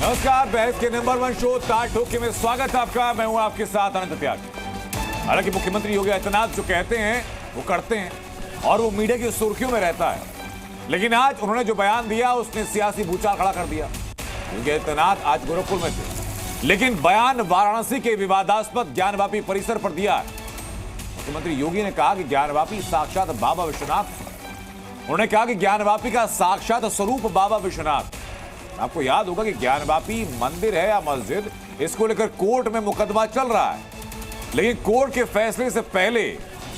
नमस्कार, बहस के नंबर 1 शो तार ठोके में स्वागत है आपका। मैं हूं आपके साथ अनंत त्यागी। हालांकि मुख्यमंत्री योगी आदित्यनाथ जो कहते हैं वो करते हैं और वो मीडिया की सुर्खियों में रहता है, लेकिन आज उन्होंने जो बयान दिया उसने सियासी भूचाल खड़ा कर दिया। योगी आदित्यनाथ आज गोरखपुर में थे, लेकिन बयान वाराणसी के विवादास्पद ज्ञानवापी परिसर पर दिया है। मुख्यमंत्री योगी ने कहा कि ज्ञानवापी साक्षात बाबा विश्वनाथ। उन्होंने कहा कि ज्ञानवापी का साक्षात स्वरूप बाबा विश्वनाथ। आपको याद होगा कि ज्ञानवापी मंदिर है या मस्जिद, इसको लेकर कोर्ट में मुकदमा चल रहा है, लेकिन कोर्ट के फैसले से पहले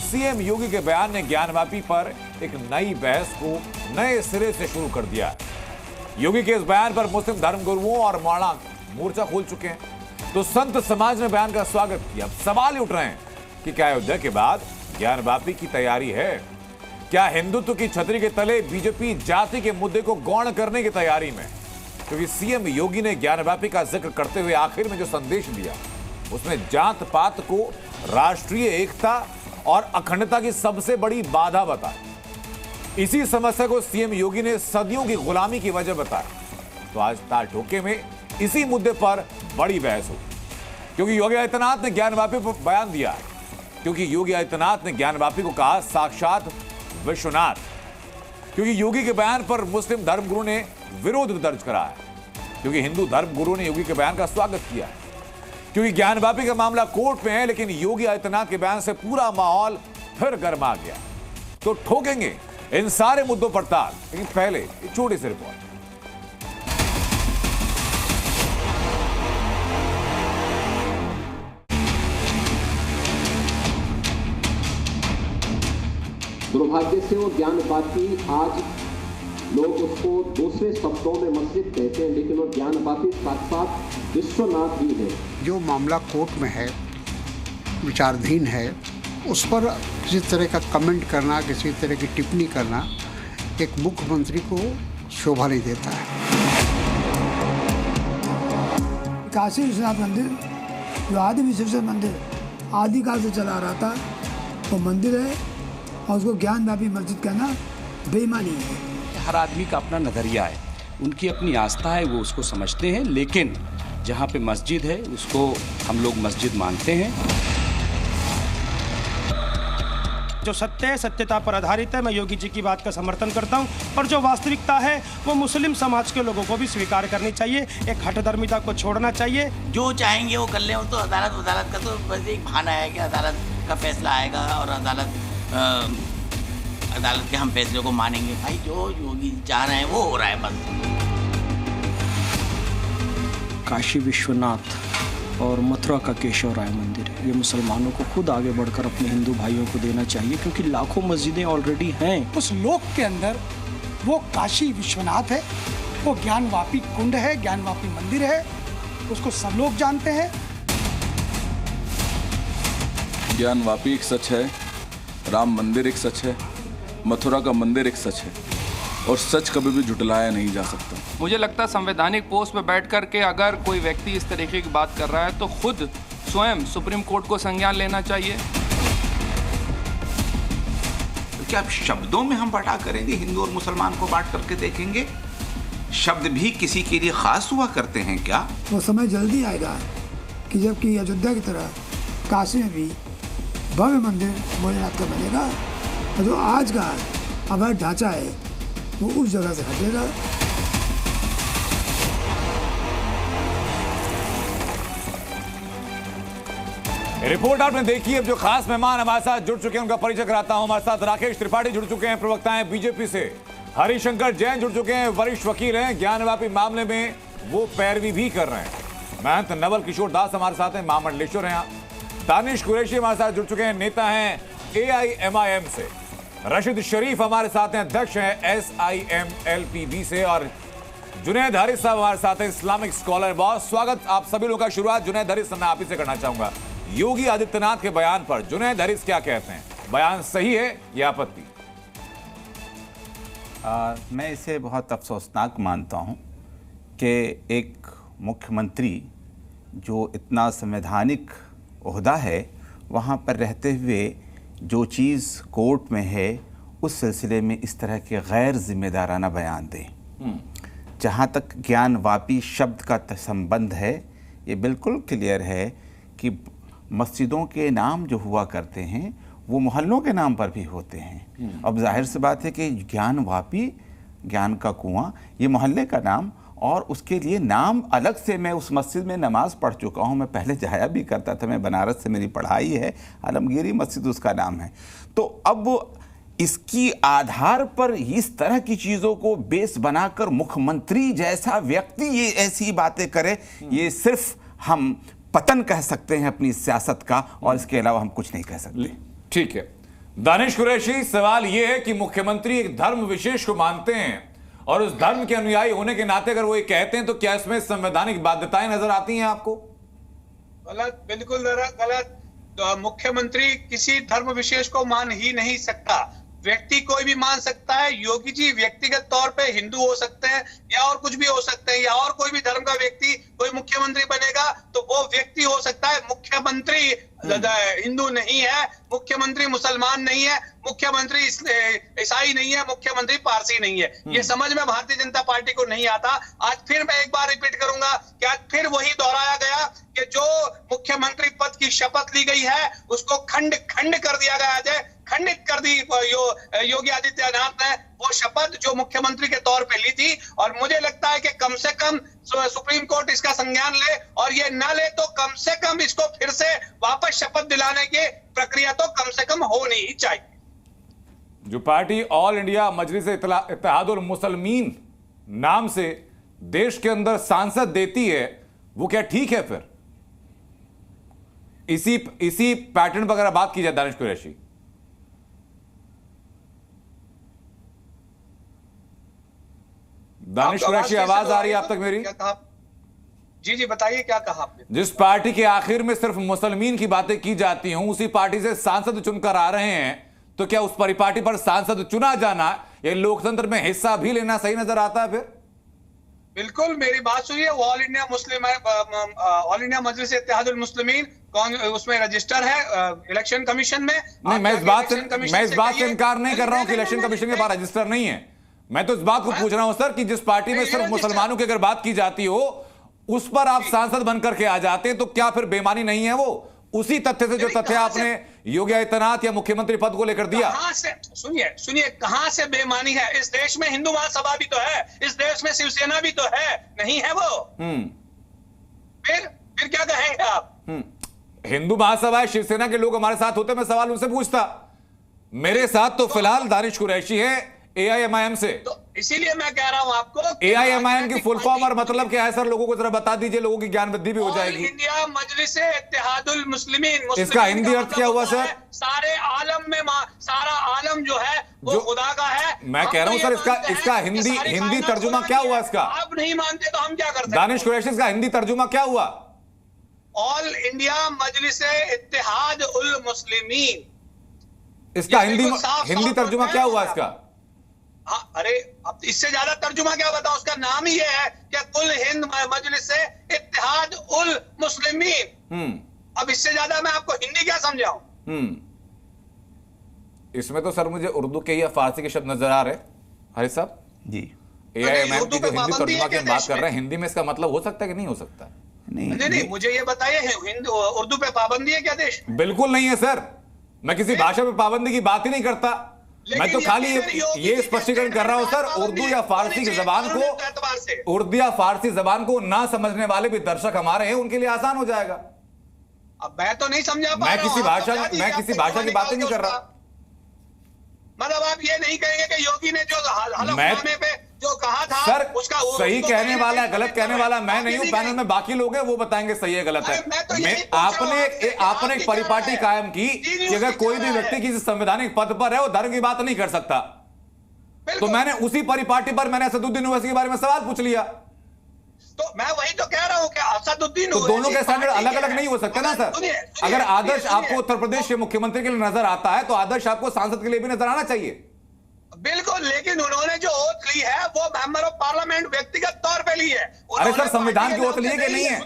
सीएम योगी के बयान ने ज्ञानवापी पर एक नई बहस को नए सिरे से शुरू कर दिया है। योगी के इस बयान पर मुस्लिम धर्मगुरुओं और मौलाना मोर्चा खोल चुके हैं, तो संत समाज ने बयान का स्वागत किया। अब सवाल उठ रहे हैं कि क्या अयोध्या के बाद ज्ञानवापी की तैयारी है? क्या हिंदुत्व की छतरी के तले बीजेपी जाति के मुद्दे को गौण करने की तैयारी में? क्योंकि सीएम योगी ने ज्ञानवापी का जिक्र करते हुए आखिर में जो संदेश दिया उसमें जात पात को राष्ट्रीय एकता और अखंडता की सबसे बड़ी बाधा बताई। इसी समस्या को सीएम योगी ने सदियों की गुलामी की वजह बताया। तो आज तार ठोके में इसी मुद्दे पर बड़ी बहस हुई, क्योंकि योगी आदित्यनाथ ने ज्ञानवापी पर बयान दिया है। क्योंकि योगी आदित्यनाथ ने ज्ञानवापी को कहा साक्षात विश्वनाथ, क्योंकि योगी के बयान पर मुस्लिम धर्मगुरु ने विरोध दर्ज करा है, क्योंकि हिंदू धर्मगुरु ने योगी के बयान का स्वागत किया है, क्योंकि ज्ञानवापी का मामला कोर्ट में है, लेकिन योगी आदित्यनाथ के बयान से पूरा माहौल फिर गर्मा गया। तो ठोकेंगे इन सारे मुद्दों पर ताल, लेकिन पहले एक छोटी सी रिपोर्ट। दुर्भाग्य से वो ज्ञानवापी, आज लोग उसको दूसरे शब्दों में मस्जिद कहते हैं, लेकिन वो ज्ञानवापी साक्षात विश्वनाथ ही है। जो मामला कोर्ट में है, विचाराधीन है, उस पर किसी तरह का कमेंट करना, किसी तरह की टिप्पणी करना एक मुख्यमंत्री को शोभा नहीं देता है। काशी विश्वनाथ मंदिर जो आदि विश्वेश्वर मंदिर आदिकाल से चला आ रहा था, वो मंदिर है और उसको ज्ञानवापी मस्जिद कहना बेईमानी है। हर आदमी का अपना नजरिया है, उनकी अपनी आस्था है, वो उसको समझते हैं, लेकिन जहाँ पे मस्जिद है उसको हम लोग मस्जिद मानते हैं। जो सत्य है, सत्यता पर आधारित है। मैं योगी जी की बात का समर्थन करता हूं, पर जो वास्तविकता है वो मुस्लिम समाज के लोगों को भी स्वीकार करनी चाहिए। एक हठधर्मिता को छोड़ना चाहिए। जो चाहेंगे वो कर ले। तो अदालत का तो बस एक बहाना है कि अदालत का फैसला आएगा और अदालत के हम फैसले को मानेंगे। भाई जो योगी चाह रहे हैं वो हो रहा है बस। काशी विश्वनाथ और मथुरा का केशव राय मंदिर है, ये मुसलमानों को खुद आगे बढ़कर अपने हिंदू भाइयों को देना चाहिए, क्योंकि लाखों मस्जिदें ऑलरेडी हैं। उस लोक के अंदर वो काशी विश्वनाथ है, वो ज्ञानवापी कुंड है, ज्ञानवापी मंदिर है, उसको सब लोग जानते हैं। ज्ञानवापी एक सच है, राम मंदिर एक सच है, मथुरा का मंदिर एक सच है, और सच कभी भी झुटलाया नहीं जा सकता। मुझे लगता है संवैधानिक पोस्ट पे बैठ कर के अगर कोई व्यक्ति इस तरीके की बात कर रहा है तो खुद स्वयं सुप्रीम कोर्ट को संज्ञान लेना चाहिए। तो क्या शब्दों में हम बटा करेंगे? हिंदू और मुसलमान को बांट करके देखेंगे? शब्द भी किसी के लिए खास हुआ करते हैं क्या? वो समय जल्दी आएगा कि जबकि अयोध्या की तरह काशी में भी भव्य मंदिर भोलेनाथ का बनेगा, और जो आज का अवैध ढांचा है वो उस जगह से हटेगा। रिपोर्ट आपने देखी। अब जो खास मेहमान हमारे साथ जुड़ चुके हैं उनका परिचय कराता हूं। हमारे साथ राकेश त्रिपाठी जुड़ चुके हैं, प्रवक्ता हैं बीजेपी से। हरिशंकर जैन जुड़ चुके हैं, वरिष्ठ वकील हैं, ज्ञानवापी मामले में वो पैरवी भी कर रहे हैं। महंत नवल किशोर दास हमारे साथ हैं, महामंडलेश्वर हैं। दानिश कुरैशी हमारे साथ जुड़ चुके हैं, नेता हैं AIMIM से। रशीद शरीफ हमारे साथ हैं, अध्यक्ष हैं SIMLPB से। और जुनैद हारिस साहब हमारे साथ हैं, इस्लामिक स्कॉलर। बहुत स्वागत आप सभी लोगों का। शुरुआत जुनैद हारिस मैं आप ही से करना चाहूंगा। योगी आदित्यनाथ के बयान पर जुनैद हारिस क्या कहते हैं? बयान सही है या आपत्ति? मैं इसे बहुत अफसोसनाक मानता हूं कि एक मुख्यमंत्री जो इतना संवैधानिक ओहदा है वहाँ पर रहते हुए जो चीज़ कोर्ट में है उस सिलसिले में इस तरह के गैर जिम्मेदाराना बयान दें। जहाँ तक ज्ञानवापी शब्द का संबंध है, ये बिल्कुल क्लियर है कि मस्जिदों के नाम जो हुआ करते हैं वो मोहल्लों के नाम पर भी होते हैं। अब जाहिर सी बात है कि ज्ञानवापी, ज्ञान का कुआं, ये मोहल्ले का नाम, और उसके लिए नाम अलग से। मैं उस मस्जिद में नमाज़ पढ़ चुका हूँ, मैं पहले जाया भी करता था, मैं बनारस से मेरी पढ़ाई है, आलमगीरी मस्जिद उसका नाम है। तो अब इसकी आधार पर इस तरह की चीज़ों को बेस बनाकर मुख्यमंत्री जैसा व्यक्ति ये ऐसी बातें करे, ये सिर्फ हम पतन कह सकते हैं अपनी सियासत का, और इसके अलावा हम कुछ नहीं कह सकते। ठीक है दानिश कुरैशी, सवाल यह है कि मुख्यमंत्री एक धर्म विशेष को मानते हैं और उस धर्म के अनुयायी होने के नाते अगर वो ये कहते हैं तो क्या इसमें संवैधानिक बाध्यताएं नजर आती हैं आपको? गलत, बिल्कुल गलत। तो मुख्यमंत्री किसी धर्म विशेष को मान ही नहीं सकता। व्यक्ति कोई भी मान सकता है। योगी जी व्यक्तिगत तौर पे हिंदू हो सकते हैं या और कुछ भी हो सकते हैं, या और कोई भी धर्म का व्यक्ति कोई मुख्यमंत्री बनेगा तो वो व्यक्ति हो सकता है। मुख्यमंत्री हिंदू नहीं है, मुख्यमंत्री मुसलमान नहीं है, मुख्यमंत्री ईसाई नहीं है, मुख्यमंत्री पारसी नहीं है। ये समझ में भारतीय जनता पार्टी को नहीं आता। आज फिर मैं एक बार रिपीट करूंगा कि आज फिर वही दोहराया गया कि जो मुख्यमंत्री पद की शपथ ली गई है उसको खंड खंड कर दिया गया है, खंडित कर दी योगी आदित्यनाथ ने वो शपथ जो मुख्यमंत्री के तौर पे ली थी। और मुझे लगता है कि कम से कम सुप्रीम कोर्ट इसका संज्ञान ले, और ये न ले तो कम से कम इसको फिर से वापस शपथ दिलाने की प्रक्रिया तो कम से कम होनी ही चाहिए। जो पार्टी ऑल इंडिया मजलिस इत्तेहादुल मुसलमीन नाम से देश के अंदर सांसद देती है, वो क्या ठीक है? फिर इसी पैटर्न पर अगर बात की जाए दानिश कुरैशी, दानिश कुरैशी आवाज आ रही है आप तक मेरी? जी जी बताइए क्या कहा आपने? जिस पार्टी के आखिर में सिर्फ मुसलमान की बातें की जाती हूं उसी पार्टी से सांसद चुनकर आ रहे हैं, तो क्या उस पार्टी पर सांसद चुना जाना ये लोकतंत्र में हिस्सा भी लेना सही नजर आता है? फिर बिल्कुल मेरी बात सुनिए। ऑल इंडिया मजलिस इत्तेहादुल मुस्लिमीन उसमें रजिस्टर है इलेक्शन कमीशन में। नहीं, मैं इस बात से इनकार नहीं कर रहा हूं कि इलेक्शन कमीशन के पास रजिस्टर नहीं है। मैं तो इस बात को पूछ रहा हूं सर कि जिस पार्टी में सिर्फ मुसलमानों की अगर बात की जाती हो उस पर आप सांसद बनकर के आ जाते हैं, तो क्या फिर बेईमानी नहीं है? वो उसी तथ्य से जो तथ्य आपने योगी आदित्यनाथ या मुख्यमंत्री पद को लेकर दिया। कहां से, सुनिए कहां से बेईमानी है? इस देश में हिंदू महासभा भी तो है, इस देश में शिवसेना भी तो है, नहीं है वो? फिर क्या कहेंगे आप? हिंदू महासभा शिवसेना के लोग हमारे साथ होते, मैं सवाल उनसे पूछता। मेरे साथ तो फिलहाल दानिश कुरैशी है AIMIM से। तो इसीलिए मैं कह रहा हूं आपको AIMIM की फुल फॉर्म और मतलब क्या है सर? लोगों को जरा बता दीजिए, लोगों की ज्ञान वृद्धि भी हो जाएगी। इंडिया मजलिस इत्तेहादुल मुस्लिमीन, इसका हिंदी अर्थ क्या हुआ सर? सारे आलम में सारा आलम जो है वो खुदा का है। मैं कह रहा हूं सर इसका हिंदी तर्जुमा क्या हुआ इसका? आप नहीं मानते तो हम क्या कर सकते? दानिश कुरैशी इसका हिंदी तर्जुमा क्या हुआ? ऑल इंडिया मजलिस इत्तेहादुल मुस्लिमीन, इसका हिंदी तर्जुमा क्या हुआ इसका? हाँ, अरे अब इससे ज्यादा तर्जुमा क्या बताऊं? उसका नाम ही है कि कुल हिंद मजलिस इत्तेहाद उल मुस्लिमीन। अब इससे ज्यादा मैं आपको हिंदी क्या समझाऊं? इसमें तो सर मुझे उर्दू के या फारसी के शब्द नजर आ रहे हरी साहब जी। AIMIM की जो हिंदी तर्जुमा की बात कर रहे हैं, हिंदी में इसका मतलब हो सकता है कि नहीं हो सकता? नहीं, मुझे ये बताइए उर्दू पे पाबंदी है क्या देश? बिल्कुल नहीं है सर, मैं किसी भाषा पे पाबंदी की बात ही नहीं करता। मैं तो खाली ये स्पष्टीकरण कर रहा हूं सर, उर्दू या फारसी की जबान को, उर्दू या फारसी जबान को ना समझने वाले भी दर्शक हमारे हैं, उनके लिए आसान हो जाएगा। अब मैं तो नहीं समझा पा मैं किसी भाषा की बातें नहीं कर रहा। मतलब आप ये नहीं कहेंगे कि योगी ने जो हलफनामे पे जो कहा था सर उसका सही कहने वाला है, गलत कहने वाला मैं नहीं हूं। पैनल में बाकी लोग हैं, वो बताएंगे सही है गलत है। आपने एक परिपाटी कायम की कि अगर कोई भी व्यक्ति किसी संवैधानिक पद पर है वो धर्म की बात नहीं कर सकता, तो मैंने उसी परिपाटी पर मैंने असदुद्दीन ओवैसी के बारे में सवाल पूछ लिया। तो मैं वही तो कह रहा हूं कि असदुद्दीन, तो दोनों के स्टैंडर्ड अलग अलग नहीं हो सकते ना सर। अगर आदर्श आपको उत्तर प्रदेश के मुख्यमंत्री के लिए नजर आता है तो आदर्श आपको सांसद के लिए भी नजर आना चाहिए। बिल्कुल, लेकिन उन्होंने जो ओथ ली है वो मेंबर ऑफ पार्लियामेंट व्यक्तिगत तौर पे ली है। अरे सर संविधान की ओथ ली है कि नहीं है?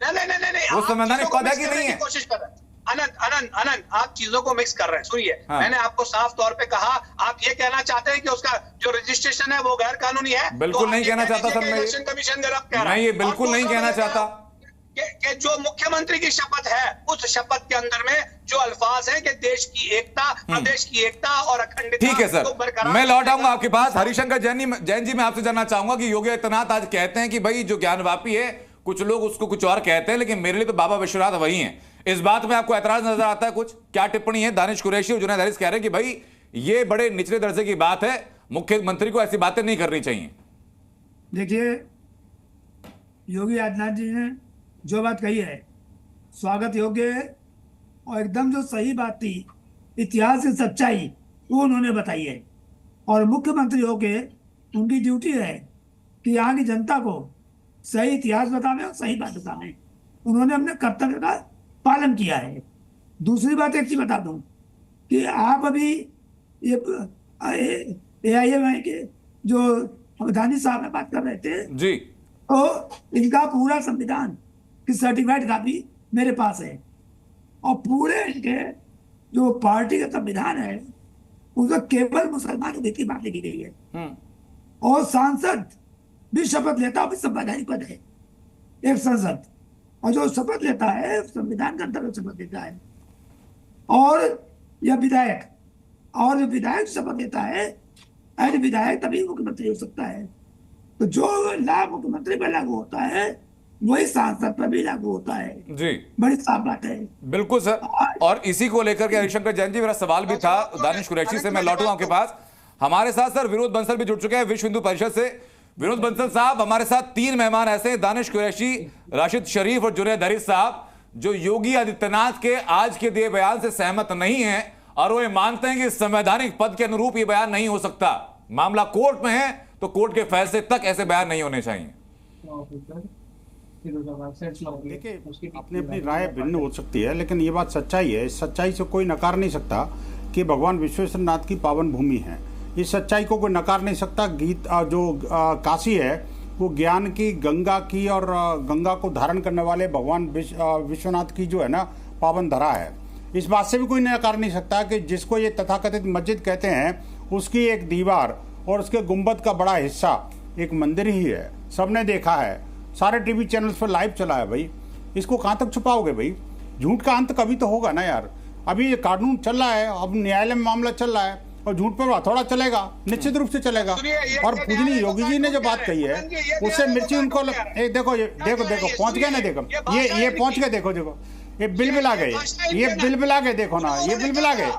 नहीं, वो संवैधानिक पद है कि नहीं है? कोशिश कर रहे हैं। अनंत आप चीजों को मिक्स कर रहे हैं। सुनिए, मैंने आपको साफ तौर पे कहा, आप ये कहना चाहते हैं कि उसका जो रजिस्ट्रेशन है वो गैर कानूनी है? बिल्कुल नहीं कहना चाहता सर, मैं इलेक्शन कमीशन गलत कह रहा है। मैं ये बिल्कुल नहीं कहना चाहता कि जो मुख्यमंत्री की शपथ है, उस शपथ के अंदर में जो अल्फाज हैं कि देश की एकता, प्रदेश की एकता और अखंडता। ठीक है सर, मैं लौट आऊंगा आपके पास। हरिशंकर जैन जी, मैं आपसे जानना चाहूंगा कि योगी आदित्यनाथ आज कहते हैं कि भाई जो ज्ञानवापी है, कुछ लोग उसको कुछ और कहते हैं, लेकिन मेरे लिए तो बाबा विश्वनाथ वही हैं। इस बात में आपको ऐतराज नजर आता है कुछ? क्या टिप्पणी है? दानिश कुरैशी और जुनैद हारिस कह रहे हैं कि भाई ये बड़े निचले दर्जे की बात है, मुख्यमंत्री को ऐसी बातें नहीं करनी चाहिए। देखिए, योगी आदित्यनाथ जी ने जो बात कही है स्वागत योग्य है, और एकदम जो सही बात थी, इतिहास की सच्चाई, वो उन्होंने बताई है। और मुख्यमंत्री होके उनकी ड्यूटी है कि यहाँ की जनता को सही इतिहास बताने और सही बात बताने। उन्होंने अपने कर्तव्य का पालन किया है। दूसरी बात एक चीज बता दूं कि आप अभी ये AIMI के जो अवधानी साहब में बात कर रहे थे जी, तो इनका पूरा संविधान की सर्टिफाइड कॉपी मेरे पास है, और पूरे इनके जो पार्टी का संविधान है उसमें केवल मुसलमानों की बात लिखी गई है। और सांसद भी शपथ लेता है, संवैधानिक पद है एक संसद, और जो शपथ लेता है संविधान के अंतर्गत शपथ लेता है। और यह विधायक, और जो विधायक शपथ लेता है, एज विधायक तभी मुख्यमंत्री हो सकता है। तो जो लाभ मुख्यमंत्री पर लागू होता है वही सांसद पर भी लागू होता है जी। बड़ी साफ बात है। बिल्कुल सर, और इसी को लेकर के हरिशंकर जैन जी, मेरा सवाल भी था दानिश कुरैशी से, मैं लौटूंगा आपके पास। हमारे साथ सर विनोद बंसल भी जुड़ चुके हैं विश्व हिंदू परिषद से। विनोद बंसल साहब, हमारे साथ 3 मेहमान ऐसे हैं, दानिश कुरैशी, राशिद शरीफ और जुनैद हारिस साहब, जो योगी आदित्यनाथ के आज के दिए बयान से सहमत नहीं है, और वो ये मानते हैं कि संवैधानिक पद के अनुरूप ये बयान नहीं हो सकता। मामला कोर्ट में है तो कोर्ट के फैसले तक ऐसे बयान नहीं होने चाहिए। देखिए, अपनी अपनी राय भिन्न हो सकती है, लेकिन ये बात सच्चाई है। इस सच्चाई से कोई नकार नहीं सकता कि भगवान विश्वेश्वर नाथ की पावन भूमि है। इस सच्चाई को कोई नकार नहीं सकता। जो काशी है वो ज्ञान की, गंगा की, और गंगा को धारण करने वाले भगवान विश्वनाथ की जो है ना पावन धरा है। इस बात से भी कोई नकार नहीं सकता कि जिसको ये तथाकथित मस्जिद कहते हैं, उसकी एक दीवार और उसके गुंबद का बड़ा हिस्सा एक मंदिर ही है। सबने देखा है, सारे टीवी चैनल्स पर लाइव चला है। भाई इसको कहाँ तक छुपाओगे? भाई झूठ का अंत कभी तो होगा ना यार। अभी ये कानून चल रहा है, अब न्यायालय में मामला चल रहा है, और झूठ पर हथौड़ा चलेगा, निश्चित रूप से चलेगा। और पूजनीय योगी जी ने जो बात कही है उससे मिर्ची उनको देखो पहुंच गए ना, देखो ये पहुंच गए, देखो ये बिलबिला गए, ये बिलबिला गए, देखो ना ये बिलबिला गए।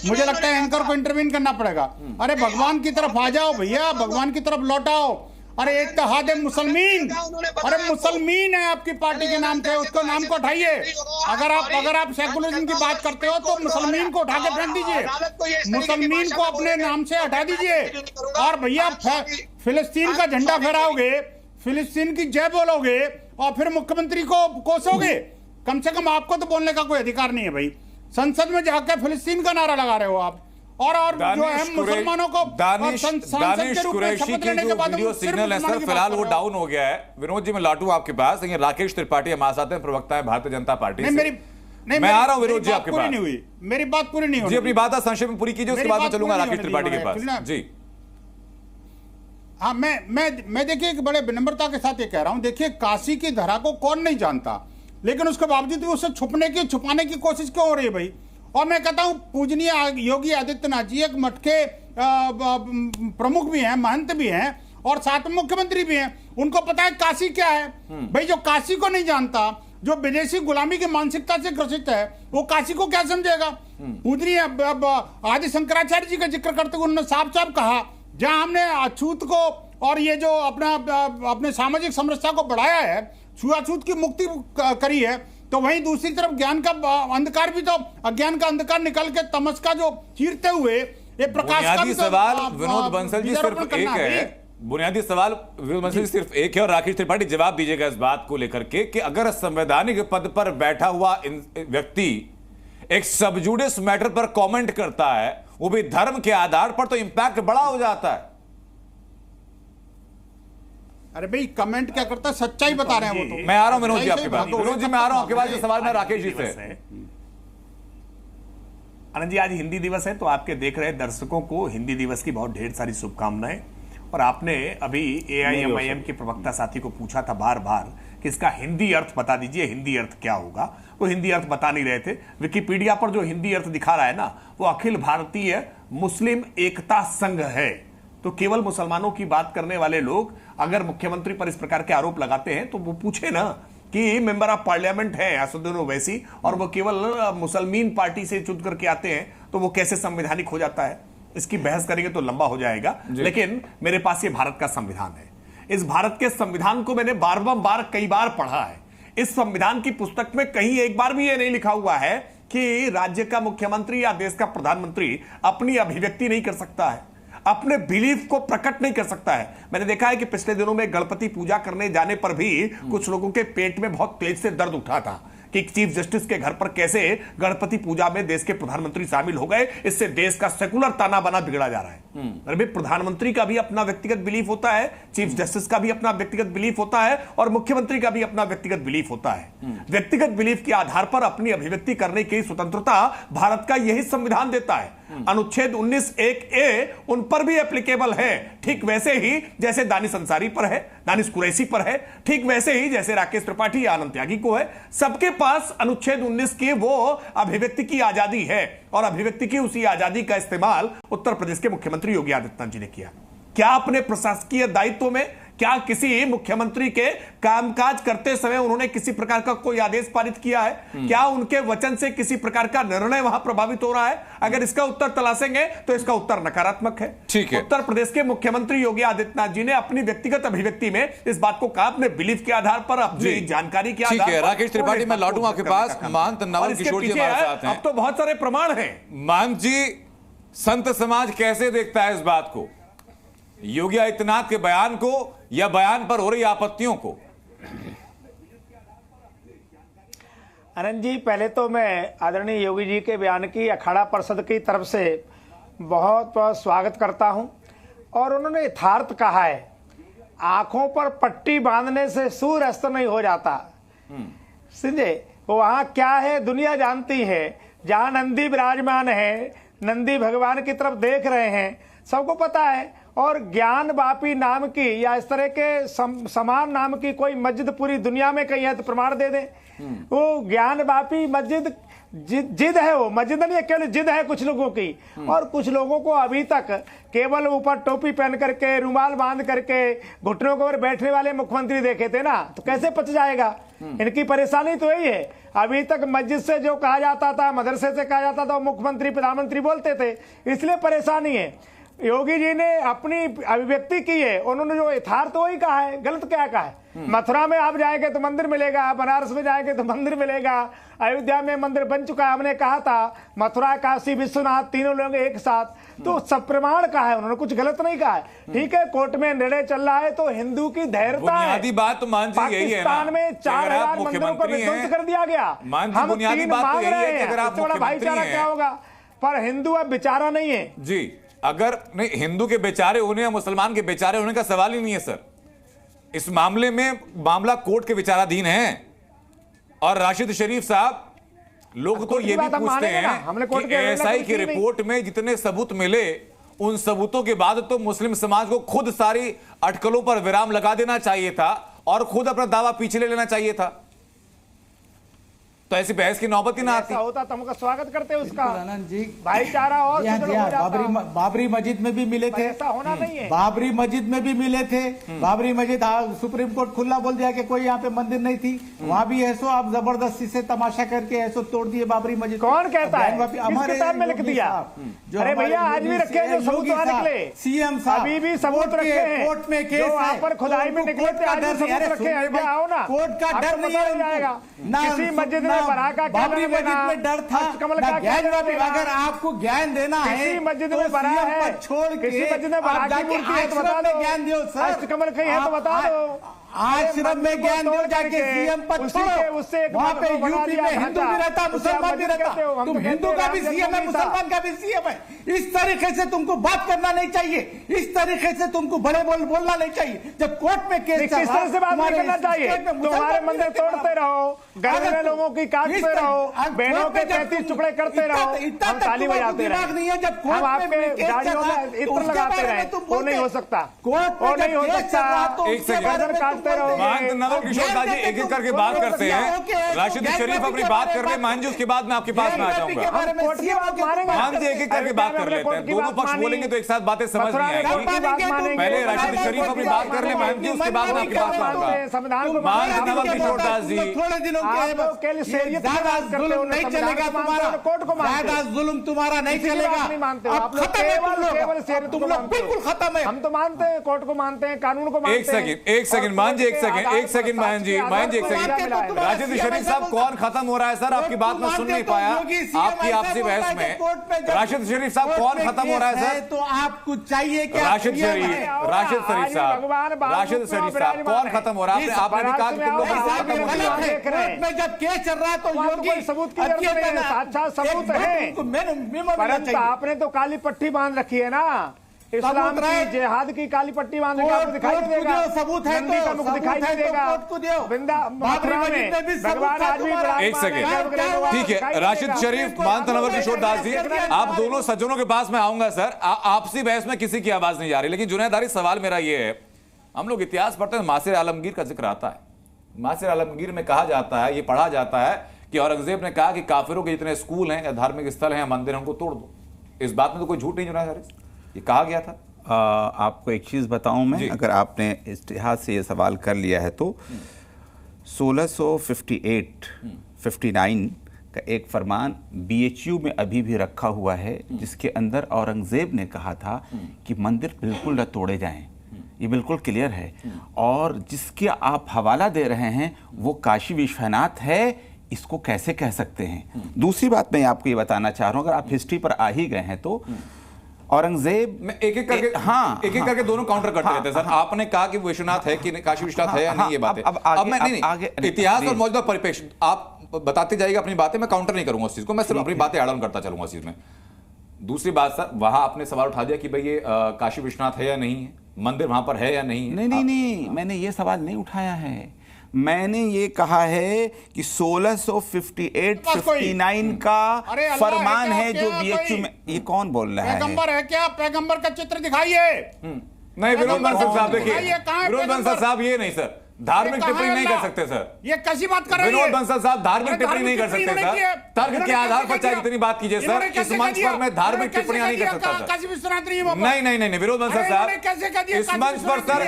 मुझे लगता है एंकर को इंटरवीन करना पड़ेगा। अरे भगवान की तरफ आ जाओ भैया, भगवान की तरफ लौटाओ। अरे एक तहाद मुसलमीन, अरे मुसलमीन है आपकी पार्टी के नाम पे, उसको नाम को उठाइए। अगर आप सेकुलरिज्म की बात करते हो तो मुसलमीन को उठा के फेंक दीजिए, मुसलमीन को अपने नाम से हटा दीजिए। और भैया फिलिस्तीन का झंडा फहराओगे, फिलिस्तीन की जय बोलोगे, और फिर मुख्यमंत्री को कोसोगे। कम से कम आपको तो बोलने का कोई अधिकार नहीं है भाई। संसद में जाकर फिलिस्तीन का नारा लगा रहे हो आप, और जो है मुसलमानों को दानिश कुरैशी की जो वीडियो सिग्नल है सर, फिलहाल वो डाउन हो गया है। विनोद जी, मैं लौटूं आपके पास। राकेश त्रिपाठी हमारे साथ हैं, प्रवक्ता है भारतीय जनता पार्टी से। मैं आ रहा हूं विनोद जी आपके पास। मेरी बात पूरी नहीं हुई जी, अपनी बात संक्षेप में पूरी कीजिए, उसके बाद मैं चलूंगा राकेश त्रिपाठी के पास जी। हाँ, मैं देखिए एक बड़े विनम्रता के साथ ये कह रहा हूं, देखिए काशी की धरा को कौन नहीं जानता, लेकिन उसके बावजूद भी उसे छुपाने की कोशिश क्यों हो रही है भाई। और मैं कहता हूं पूजनीय योगी आदित्यनाथ जी एक मठ के प्रमुख भी हैं, महंत भी हैं, और साथ में मुख्यमंत्री भी हैं। उनको पता है काशी क्या है भाई। जो काशी को नहीं जानता, जो विदेशी गुलामी की मानसिकता से ग्रसित है, वो काशी को क्या समझेगा। पूजनीय आदि शंकराचार्य जी का जिक्र करते हुए उन्होंने साफ साफ कहा, जहां हमने अछूत को और ये जो अपने सामाजिक समरसता को बढ़ाया है, छुआछूत की मुक्ति करी है, तो वहीं दूसरी तरफ ज्ञान का अंधकार भी, तो अज्ञान का अंधकार निकल के तमस का जो चीरते हुए ये प्रकाश का भी सवाल विनोद बंसल जी सिर्फ एक है। बुनियादी सवाल विनोद बंसल जी सिर्फ एक है, और राकेश त्रिपाठी जवाब दीजिएगा इस बात को लेकर के कि अगर संवैधानिक पद पर बैठा हुआ व्यक्ति एक सबजुडिस मैटर पर कमेंट करता है, वो भी धर्म के आधार पर, तो इंपैक्ट बड़ा हो जाता है। अरे भाई कमेंट क्या करता है, सच्चाई बता रहे हैं वो तो। मैं आ रहा हूं विनोद जी आपके पास। विनोद जी मैं आ रहा हूं आपके पास, सवाल मैं राकेश जी से। आनंद जी, आज हिंदी दिवस है, तो आपके देख रहे दर्शकों को हिंदी दिवस की बहुत ढेर सारी शुभकामनाएं। और आपने अभी AIMIM के प्रवक्ता साथी को पूछा था बार बार कि इसका हिंदी अर्थ बता दीजिए, हिंदी अर्थ क्या होगा। वो हिंदी अर्थ बता नहीं रहे थे। विकिपीडिया पर जो हिंदी अर्थ दिखा रहा है ना, वो अखिल भारतीय मुस्लिम एकता संघ है। तो केवल मुसलमानों की बात करने वाले लोग अगर मुख्यमंत्री पर इस प्रकार के आरोप लगाते हैं तो वो पूछे ना कि मेंबर ऑफ पार्लियामेंट है असदुद्दीन ओवैसी और वो केवल मुसलमान पार्टी से चुन करके आते हैं, तो वो कैसे संवैधानिक हो जाता है। इसकी बहस करेंगे तो लंबा हो जाएगा, लेकिन मेरे पास ये भारत का संविधान है। इस भारत के संविधान को मैंने कई बार पढ़ा है। इस संविधान की पुस्तक में कहीं एक बार भी ये नहीं लिखा हुआ है कि राज्य का मुख्यमंत्री या देश का प्रधानमंत्री अपनी अभिव्यक्ति नहीं कर सकता है, अपने बिलीफ को प्रकट नहीं कर सकता है। मैंने देखा है कि पिछले दिनों में गणपति पूजा करने जाने पर भी कुछ लोगों के पेट में बहुत तेज से दर्द उठा था कि चीफ जस्टिस के घर पर कैसे गणपति पूजा में देश के प्रधानमंत्री शामिल हो गए, इससे देश का सेकुलर ताना बाना बिगड़ा जा रहा है। अरे प्रधानमंत्री का भी अपना व्यक्तिगत बिलीफ होता है, चीफ जस्टिस का भी अपना व्यक्तिगत बिलीफ होता है और मुख्यमंत्री का भी अपना व्यक्तिगत बिलीफ होता है। व्यक्तिगत बिलीफ के आधार पर अपनी अभिव्यक्ति करने की स्वतंत्रता भारत का यही संविधान देता है। अनुच्छेद 19(1)(a) उन पर भी एप्लीकेबल है, ठीक वैसे ही जैसे दानिश अंसारी पर है, दानिश कुरैशी पर है, ठीक वैसे ही जैसे राकेश त्रिपाठी या आनंद त्यागी को है। सबके पास अनुच्छेद 19 की वो अभिव्यक्ति की आजादी है और अभिव्यक्ति की उसी आजादी का इस्तेमाल उत्तर प्रदेश के मुख्यमंत्री योगी आदित्यनाथ जी ने किया। क्या अपने प्रशासकीय दायित्व में, क्या किसी मुख्यमंत्री के कामकाज करते समय उन्होंने किसी प्रकार का कोई आदेश पारित किया है? क्या उनके वचन से किसी प्रकार का निर्णय वहां प्रभावित हो रहा है? अगर इसका उत्तर तलाशेंगे तो इसका उत्तर नकारात्मक है। ठीक है। उत्तर प्रदेश के मुख्यमंत्री योगी आदित्यनाथ जी ने अपनी व्यक्तिगत अभिव्यक्ति में इस बात को कहा, अपने बिलीफ के आधार पर, अपनी जानकारी के आधार पर। राकेश त्रिपाठी, मैं लौटूं आपके पास। महंत नवल किशोर जी हमारे साथ हैं। अब तो बहुत सारे प्रमाण हैं। महंत जी, संत समाज कैसे देखता है इस बात को, योगी आदित्यनाथ के बयान को या बयान पर हो रही आपत्तियों को? आनंद जी, पहले तो मैं आदरणीय योगी जी के बयान की अखाड़ा परिषद की तरफ से बहुत बहुत स्वागत करता हूं। और उन्होंने यथार्थ कहा है, आंखों पर पट्टी बांधने से सूर्य अस्त नहीं हो जाता। समझे, वहां क्या है दुनिया जानती है। जहां नंदी विराजमान है, नंदी भगवान की तरफ देख रहे हैं, सबको पता है। और ज्ञान वापी नाम की या इस तरह के समान नाम की कोई मस्जिद पूरी दुनिया में कहीं है तो प्रमाण दे दें। वो ज्ञान वापी मस्जिद जिद है, वो मस्जिद नहीं है, केवल जिद है कुछ लोगों की। और कुछ लोगों को अभी तक केवल ऊपर टोपी पहन करके, रुमाल बांध करके घुटनों के ऊपर बैठने वाले मुख्यमंत्री देखे थे ना, तो कैसे पच जाएगा? इनकी परेशानी तो यही है। अभी तक मस्जिद से जो कहा जाता था, मदरसे से कहा जाता था, वो मुख्यमंत्री प्रधानमंत्री बोलते थे, इसलिए परेशानी है। योगी जी ने अपनी अभिव्यक्ति की है, उन्होंने जो यथार्थ वही कहा है, गलत क्या कहा है। मथुरा में आप जाएंगे तो मंदिर मिलेगा, बनारस में जाएंगे तो मंदिर मिलेगा, अयोध्या में मंदिर बन चुका है। हमने कहा था मथुरा काशी विश्वनाथ तीनों लोग एक साथ, तो सब प्रमाण कहा है, उन्होंने कुछ गलत नहीं कहा है। ठीक है, कोर्ट में निर्णय चल रहा है तो हिंदू की धैर्यता है। बुनियादी बात तो मान जी यही है ना, पाकिस्तान में 4000 मंदिरों को विध्वंस कर दिया गया। हम 3 मांग रहे हैं, इससे बड़ा भाईचारा क्या होगा? पर हिंदू अब बेचारा नहीं है जी। अगर नहीं, हिंदू के बेचारे होने या मुसलमान के बेचारे होने का सवाल ही नहीं है सर। इस मामले में मामला कोर्ट के विचाराधीन है। और राशिद शरीफ साहब, लोग तो ये भी पूछते हैं कि एएसआई की रिपोर्ट में जितने सबूत मिले, उन सबूतों के बाद तो मुस्लिम समाज को खुद सारी अटकलों पर विराम लगा देना चाहिए था और खुद अपना दावा पीछे ले लेना चाहिए था, तो ऐसी बहस की नौबत ही ना आती। होता तो हमका स्वागत करते उसका भाईचारा और बाबरी मस्जिद में भी मिले थे, ऐसा होना नहीं है। बाबरी मस्जिद में भी मिले थे। बाबरी मस्जिद सुप्रीम कोर्ट खुला बोल दिया कि कोई यहाँ पे मंदिर नहीं थी, वहाँ भी ऐसो आप जबरदस्ती से तमाशा करके ऐसो तोड़ दिए बाबरी मस्जिद। कौन कहता है? किस किताब में लिख दिया? अरे भैया, आज भी रखे जो सबूत निकले, सीएम साहब अभी भी सबूत रखे हैं। कोर्ट में केस वहाँ पर खुदाई में निकले थे, आज भी सबूत रखे हैं। आओ ना, कोर्ट का डर नहीं है। किसी मस्जिद में बाबरी मस्जिद में डर था, अगर आपको ज्ञान देना है, किसी मस्जिद में बना है, छोड़ किसी मस्जिद में बना की मूर्ति है तो बता दो, ज्ञान दियो सर। अष्टकमल कहीं है तो बता दो। आश्रम में ज्ञान दो जाके सीएम पद छोड़ो, वहाँ पे यूपी में हिंदू भी रहता मुसलमान भी रहता, तुम हिंदू का भी सीएम है मुसलमान का भी सीएम है। इस तरीके से तुमको बात करना नहीं चाहिए, इस तरीके से तुमको बड़े बोलना नहीं चाहिए। जब कोर्ट में केस किस तरह से बात नहीं करना चाहिए? तुम्हारे मंदिर तोड़ते रहो, घर में लोगों की काटते रहो, बहनों के 33 टुकड़े करते रहो, हम ताली बजाते रहे, हम आपके गाड़ियों में इत्र लगाते रहे, वो नहीं हो सकता, वो नहीं हो सकता। एक सेकंड महंत नवल किशोर दास जी एक एक करके बात करते हैं। राशिद शरीफ अपनी बात कर रहे हैं, महंत जी उसके बाद मैं आपके पास में आ जाऊंगा। महंत जी एक एक करके बात कर लेते हैं, दोनों पक्ष बोलेंगे तो एक साथ बातें समझ नहीं आएगी। पहले राशिद शरीफ अपनी बात कर ले महंत जी, उसके बाद मैं आपके पास आऊंगा। महंत नवल किशोर दास जी थोड़े दिनों के नहीं चलेगा तुम्हारा, जुल्म तुम्हारा नहीं चलेगा, तुम लोग बिल्कुल खत्म है। हम तो मानते हैं, कोर्ट को मानते हैं, कानून को मानते हैं। एक सेकंड मान जी, एक सेकंड महंत जी एक सेकंड। राशिद शरीफ साहब कौन खत्म हो रहा है सर? आपकी बात मैं सुन नहीं पाया आपकी आपसी बहस में। राशिद शरीफ साहब कौन खत्म हो रहा है सर? तो आपको चाहिए कि राशिद शरीफ साहब कौन खत्म हो रहा है? आपने कहा कि तुम लोग खत्म हो रहा है। कोर्ट में जब केस चल रहा है तो योगी सबूत की जरूरत नहीं है, साक्षात सबूत है, परंतु आपने तो काली पट्टी बांध रखी है ना, इस्लाम की जिहाद की काली पट्टी बांध के आपको दिखाई देगा, सबूत है तो मुख दिखाई नहीं देगा। भगवान आज भी एक सेकंड ठीक है। राशिद शरीफ महंत नवल किशोर दास जी, आप दोनों सज्जनों के पास में आऊंगा सर। आपसी बहस में किसी की आवाज नहीं जा रही, लेकिन जुनैद हारिस सवाल मेरा ये है, हम लोग इतिहास पढ़ते हैं, मासिर आलमगीर का जिक्र आता है। मासिर आलमगीर में कहा जाता है, ये पढ़ा जाता है कि औरंगजेब ने कहा कि काफिरों के जितने स्कूल हैं या धार्मिक स्थल हैं या मंदिर हैं उनको तोड़ दो। इस बात में तो कोई झूठ नहीं जुनैद हारिस, ये कहा गया था। आपको एक चीज़ बताऊं मैं, अगर आपने इतिहास से ये सवाल कर लिया है तो 1658-59 का एक फरमान BHU में अभी भी रखा हुआ है, जिसके अंदर औरंगजेब ने कहा था कि मंदिर बिल्कुल न तोड़े जाएं, ये बिल्कुल क्लियर है। और जिसके आप हवाला दे रहे हैं वो काशी विश्वनाथ है, इसको कैसे कह सकते हैं? दूसरी बात मैं आपको ये बताना चाह रहा हूँ, अगर आप हिस्ट्री पर आ ही गए हैं तो औरंगजेब में एक एक करके दोनों काउंटर करते रहते हैं सर। आपने कहा कि विश्वनाथ है कि काशी विश्वनाथ है या नहीं, ये बात है। अब मैं नहीं इतिहास और मौजूदा परिप्रेक्ष्य आप बताते जाइएगा अपनी बातें, मैं काउंटर नहीं करूंगा उस चीज को, मैं सिर्फ अपनी बातें एड ऑन करता चलूंगा उस चीज में। दूसरी बात सर, वहां आपने सवाल उठा दिया कि भाई ये काशी विश्वनाथ है या नहीं है, मंदिर वहां पर है या नहीं है। नहीं, मैंने ये सवाल नहीं उठाया है। मैंने ये कहा है कि 1658-59 का फरमान है जो BHU में। ये कौन बोल रहा है? पैगंबर है क्या? पैगंबर का चित्र दिखाइए। नहीं विनोद बंसल साहब, देखिए विनोद बंसल साहब ये नहीं सर, धार्मिक टिप्पणी नहीं कर सकते सर। ये कैसी बात कर रहे हैं विनोद बंसल साहब? धार्मिक टिप्पणी नहीं कर सकते सर, तर्क के आधार पर चाहे कितनी बात कीजिए सर, इस मंच पर मैं धार्मिक टिप्पणियां नहीं कर सकता सर। नहीं विनोद बंसल साहब, इस मंच पर सर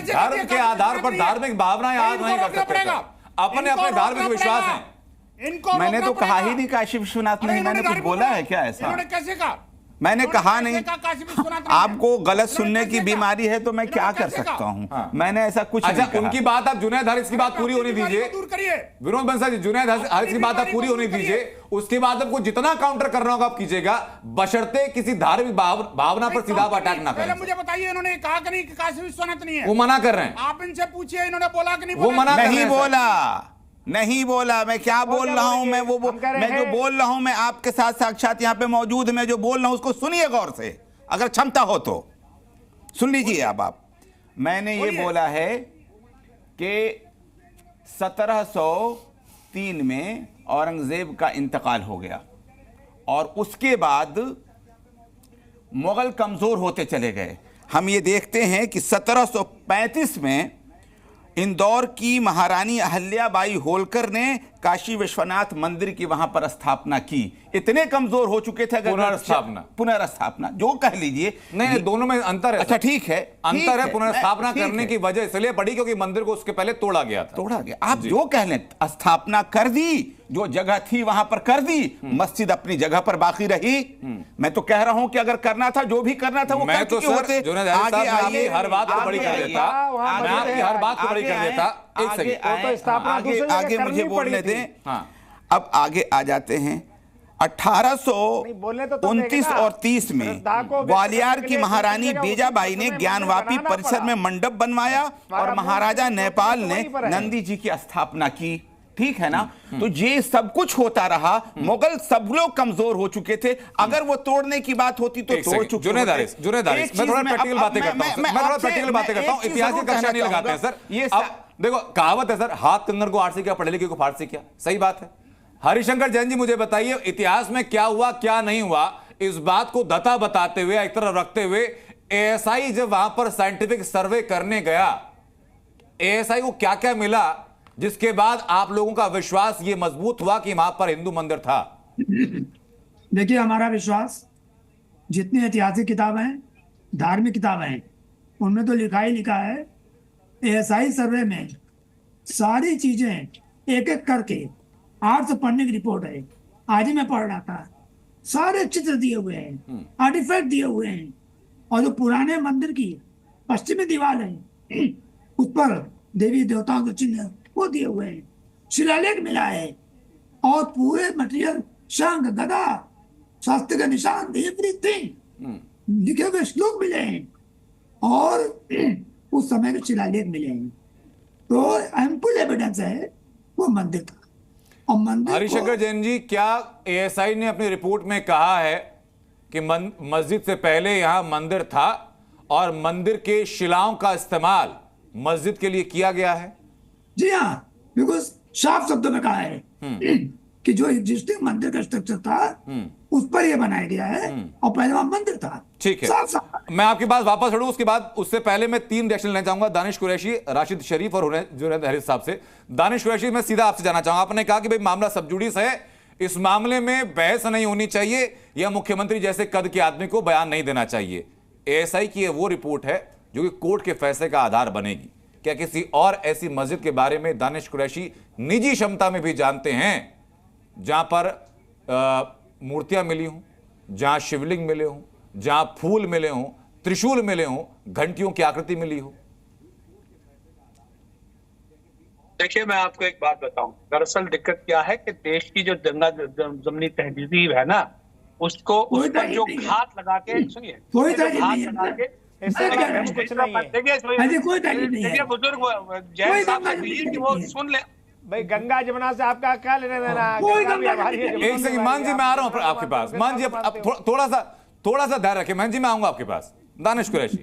धर्म के आधार पर धार्मिक भावनाएं आज नहीं कर सकते सर। अपने अपने धार्मिक विश्वास हैं। मैंने तो कहा ही नहीं काशी विश्वनाथ नहीं, मैंने कुछ बोला है क्या ऐसा? कैसे कहा? मैंने कहा नहीं। आपको गलत सुनने की बीमारी है तो मैं क्या कर सकता हूँ? मैंने ऐसा कुछ नहीं कहा। उनकी बात आप जुनैद हारिस की बात पूरी होने दीजिए। विनोद बंसल जी, जुनैद हारिस की बात आप पूरी होने दीजिए, उसके बाद आपको जितना काउंटर करना होगा आप कीजिएगा, बशर्ते किसी धार्मिक भावना पर सीधा अटैक ना करें। मुझे बताइए, इन्होंने कहा कि नहीं कि काशी विश्वनाथ नहीं है? वो मना कर रहे हैं। आप इनसे पूछिए, इन्होंने बोला कि नहीं? वो मना नहीं बोला। मैं क्या बोल रहा हूं? मैं जो बोल रहा हूं, मैं आपके साथ साक्षात यहां पे मौजूद, मैं जो बोल रहा हूं उसको सुनिए गौर से, अगर क्षमता हो तो सुन लीजिए। अब आप, मैंने ये बोला है कि 1703 में औरंगजेब का इंतकाल हो गया और उसके बाद मुगल कमजोर होते चले गए। हम ये देखते हैं कि 1735 में इंदौर की महारानी अहल्याबाई होलकर ने काशी विश्वनाथ मंदिर की वहां पर स्थापना की। इतने कमजोर हो चुके थे, पुनर्स्थापना जो कह लीजिए। नहीं, दोनों में अंतर है। अच्छा ठीक है, अंतर है। पुनर्स्थापना करने की वजह इसलिए पड़ी क्योंकि मंदिर को उसके पहले तोड़ा गया। आप जो कह लें, स्थापना कर दी, जो जगह थी वहां पर कर दी, मस्जिद अपनी जगह पर बाकी रही। मैं तो कह रहा हूं कि अगर करना था, जो भी करना था वो मैं तो होते। आगे हर बात को बड़ी कर देता, मैं आपकी हर बात को बड़ी कर देता। एक सेकंड, आगे मुझे बोलने दें। अब आगे आ जाते हैं। 1829 और 30 में ग्वालियर की महारानी बेजाबाई ने ज्ञानवापी परिसर में मंडप बनवाया और महाराजा नेपाल ने नंदी जी की स्थापना की। ठीक है ना? तो ये सब कुछ होता रहा। मुगल सब लोग कमजोर हो चुके थे। अगर वो तोड़ने की बात होती तो तोड़ चुके। जुनेद हारिस, मैं थोड़ा प्रैक्टिकल बातें करता हूं, इतिहास की कक्षा नहीं लगाते हैं सर। ये देखो कहावत है सर, हाथ कंगन को आठ से क्या, पढ़े लिखे को फाट से क्या। सही बात है। हरिशंकर जैन जी मुझे बताइए, इतिहास में क्या हुआ क्या नहीं हुआ, इस बात को दता बताते हुए, एक तरफ रखते हुए, एएसआई जब वहां पर साइंटिफिक सर्वे करने गया, एएसआई को क्या क्या मिला जिसके बाद आप लोगों का विश्वास ये मजबूत हुआ कि वहां पर हिंदू मंदिर था? देखिए, हमारा विश्वास, जितनी ऐतिहासिक किताबें हैं, धार्मिक किताबें हैं, उनमें तो लिखा ही लिखा है। एएसआई सर्वे में सारी चीजें एक एक करके 8 पढ़ने की रिपोर्ट है, आज ही मैं पढ़ रहा था। सारे चित्र दिए हुए हैं, आर्टिफैक्ट दिए हुए हैं, और जो पुराने मंदिर की पश्चिमी दीवार है उस पर देवी देवताओं के चिन्ह वो दिए हुए हैं, शिलालेख मिला है, और पूरे मटेरियल, शंख, गदा, शास्त्र का निशान, एवरीथिंग, लिखे हुए श्लोक मिले हैं, और उस समय के शिलालेख मिले हैं। तो एम्पल एविडेंस है वो मंदिर था। और मंदिर, हरिशंकर जैन जी, क्या एएसआई ने अपनी रिपोर्ट में कहा है कि मस्जिद से पहले यहां मंदिर था और मंदिर के शिलाओं का इस्तेमाल मस्जिद के लिए किया गया है? जी हाँ, बिल्कुल साफ शब्दों में कहा है कि जो एग्जिस्टिंग मंदिर का स्ट्रक्चर था उस पर यह बनाया गया है, और पहले वहां मंदिर था। ठीक है, मैं आपकी बात वापस छोड़ूं, उसके बाद उससे पहले मैं 3 रिएक्शन लेना चाहूंगा, दानिश कुरैशी, राशिद शरीफ और जुनैद हारिस साहब से। दानिश कुरैशी, मैं सीधा आपसे जाना चाहूंगा, आपने कहा कि भाई मामला सब जुडिस है, इस मामले में बहस नहीं होनी चाहिए या मुख्यमंत्री जैसे कद के आदमी को बयान नहीं देना चाहिए। एएसआई की वो रिपोर्ट है जो कि कोर्ट के फैसले का आधार बनेगी। क्या किसी और ऐसी मस्जिद के बारे में दानिश कुरैशी निजी क्षमता में भी जानते हैं जहां पर मूर्तियां मिली हों, जहां शिवलिंग मिले हों, जहां फूल मिले हों, त्रिशूल मिले हों, घंटियों की आकृति मिली हो? देखिए, मैं आपको एक बात बताऊं, दरअसल दिक्कत क्या है कि देश की जो जमनी तहजीब है ना, उसको उस पर जो घात लगा के, सुनिए, घात लगा के, देखिए बुजुर्ग जैन साहब कि वो सुन ले भाई, गंगा जमुना से आपका क्या लेने देना? एक सेकंड मान जी, मैं आ रहा हूं आपके पास। मान जी, अब थोड़ा सा धैर्य रखें। मान जी, मैं आऊंगा आपके पास। दानिश कुरैशी,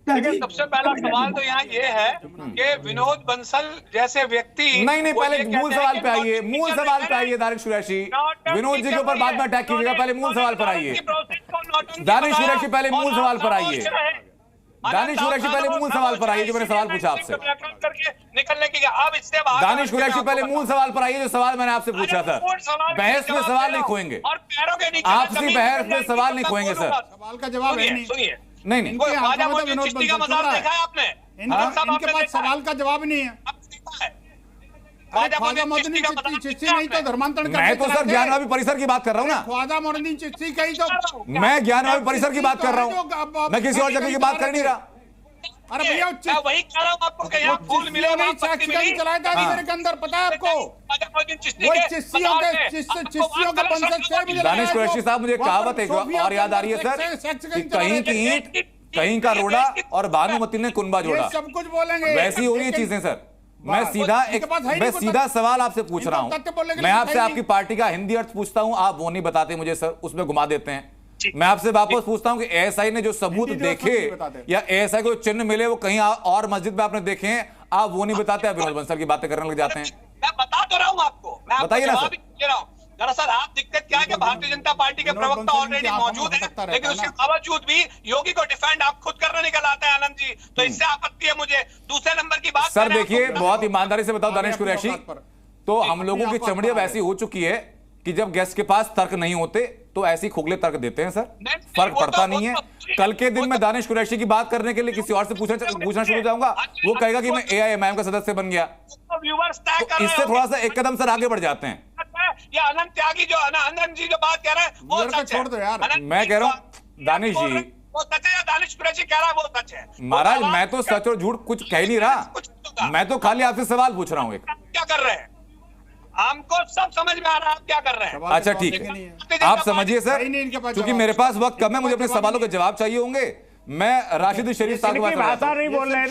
सबसे पहला सवाल तो यहाँ ये है कि विनोद बंसल जैसे व्यक्ति, नहीं, पहले मूल सवाल पे आइए, मूल सवाल पे आइए। दानिश कुरैशी, विनोद जी के ऊपर बाद में अटैक कीजिएगा, पहले मूल सवाल पर आइए। दानिश कुरैशी, पहले मूल सवाल पर आइए। दानिश कुरैशी, पहले मूल सवाल पर आइए जो मैंने सवाल पूछा आपसे। निकलने की अब इससे दानिश कुरैशी, पहले मूल सवाल पर आइए जो सवाल मैंने आपसे पूछा था। बहस में सवाल नहीं खोएंगे, आपसी बहस में सवाल नहीं खोएंगे सर। सवाल का जवाब है सुनिए, नहीं, चिश्ती का मजाक देखा है आपने? इनके पास सवाल का जवाब नहीं है। ख्वाजा मोइनुद्दीन चिश्ती नहीं तो धर्मांतरण, मैं तो सर ज्ञानवापी परिसर की बात कर रहा हूँ ना। ख्वाजा मोइनुद्दीन चिश्ती कहीं तो, मैं ज्ञानवापी परिसर की बात कर रहा हूँ, मैं किसी और जगह की बात कर नहीं रहा। अरे भैया, वही कह रहा हूँ आपको कि यहाँ फूल मिले, चलाया था मेरे के अंदर, पता है आपको? चिश्तियों के पंच से। दानिश कुरैशी साहब, मुझे कहावत एक और याद आ रही है सर, कि कहीं की ईंट कहीं का रोड़ा और भानुमति ने कुनबा जोड़ा, सब कुछ बोलेंगे। वैसी हो रही है चीजें सर। मैं सीधा सवाल आपसे पूछ रहा हूं। मैं आपसे आपकी पार्टी का हिंदी अर्थ पूछता हूं, आप वो नहीं बताते मुझे सर, उसमें घुमा देते हैं। मैं आपसे वापस पूछता हूं कि एएसआई ने जो सबूत देखे या एएसआई को चिन्ह मिले वो कहीं और मस्जिद में आपने देखे हैं, आप वो नहीं बताते, आप विनोद बंसल की बातें करने लग जाते हैं। मैं बता तो रहा हूं आपको, बताइए ना सर। दरअसल आप दिक्कत क्या है कि भारतीय जनता पार्टी के प्रवक्ता ऑलरेडी मौजूद है, लेकिन उसके बावजूद भी योगी को डिफेंड आप खुद करने निकल आते हैं आनंद जी, तो इससे आपत्ति है मुझे। दूसरे नंबर की बात सर, देखिए बहुत ईमानदारी से बताओ दानिश कुरैशी, तो हम लोगों की चमड़ी अब ऐसी हो चुकी है कि जब गेस्ट के पास तर्क नहीं होते तो ऐसी खोखले तर्क देते हैं सर, फर्क पड़ता नहीं है। कल के दिन मैं दानिश कुरैशी की बात करने के लिए किसी और से पूछना शुरू जाऊंगा, वो कहेगा कि मैं एआईएमआईएम का सदस्य बन गया, तो इससे थोड़ा सा एक कदम सर आगे बढ़ जाते हैं। ये अनंत त्यागी जो आनंद जी जो बात कह रहे हैं वो सच है। छोड़ दो यार, मैं कह रहा हूँ दानिश जी, वो सच है, दानिश कुरैशी कह रहा है वो सच है। महाराज, मैं तो सच और झूठ कुछ कह ही नहीं रहा, मैं तो खाली आपसे सवाल पूछ रहा हूँ। एक क्या कर रहे हैं हमको सब समझ में आ रहा है आप क्या कर रहे हैं। अच्छा ठीक है, आप समझिए सर, क्योंकि मेरे पास वक्त कम है, मुझे अपने सवालों के जवाब चाहिए होंगे। मैं राशिद शरीफ साहब की भाषा नहीं बोल रहे ना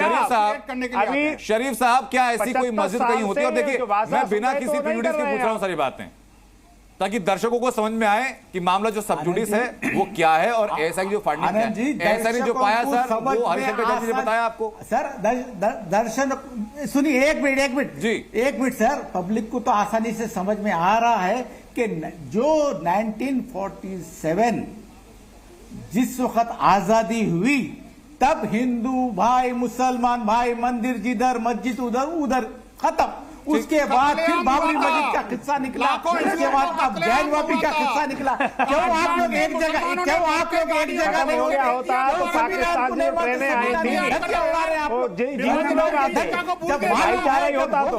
शरीफ साहब, क्या ऐसी कोई मस्जिद कहीं होती है? और देखिए, मैं बिना किसी प्रेजुडिस के पूछ रहा हूँ सारी बातें, ताकि दर्शकों को समझ में आए कि मामला जो सबजुडिस है वो क्या है और ऐसा जो फंडिंग है, ऐसा नहीं जो पाया सर वो हरिशंकर जैन ने बताया आपको। सर दर्शन सुनिए, एक मिनट जी, एक मिनट सर, पब्लिक को तो आसानी से समझ में आ रहा है कि जो 1947 जिस वक्त आजादी हुई तब हिंदू भाई मुसलमान भाई मंदिर जिधर मस्जिद उधर उधर खत्म। उसके बाद फिर बाबरी मस्जिद का किस्सा निकला, उसके बाद अब ज्ञान वापी का किस्सा निकला। क्यों आप लोग एक जगह नहीं होता तो पाकिस्तान में ट्रेनें आई थी, जब भाईचारा होता तो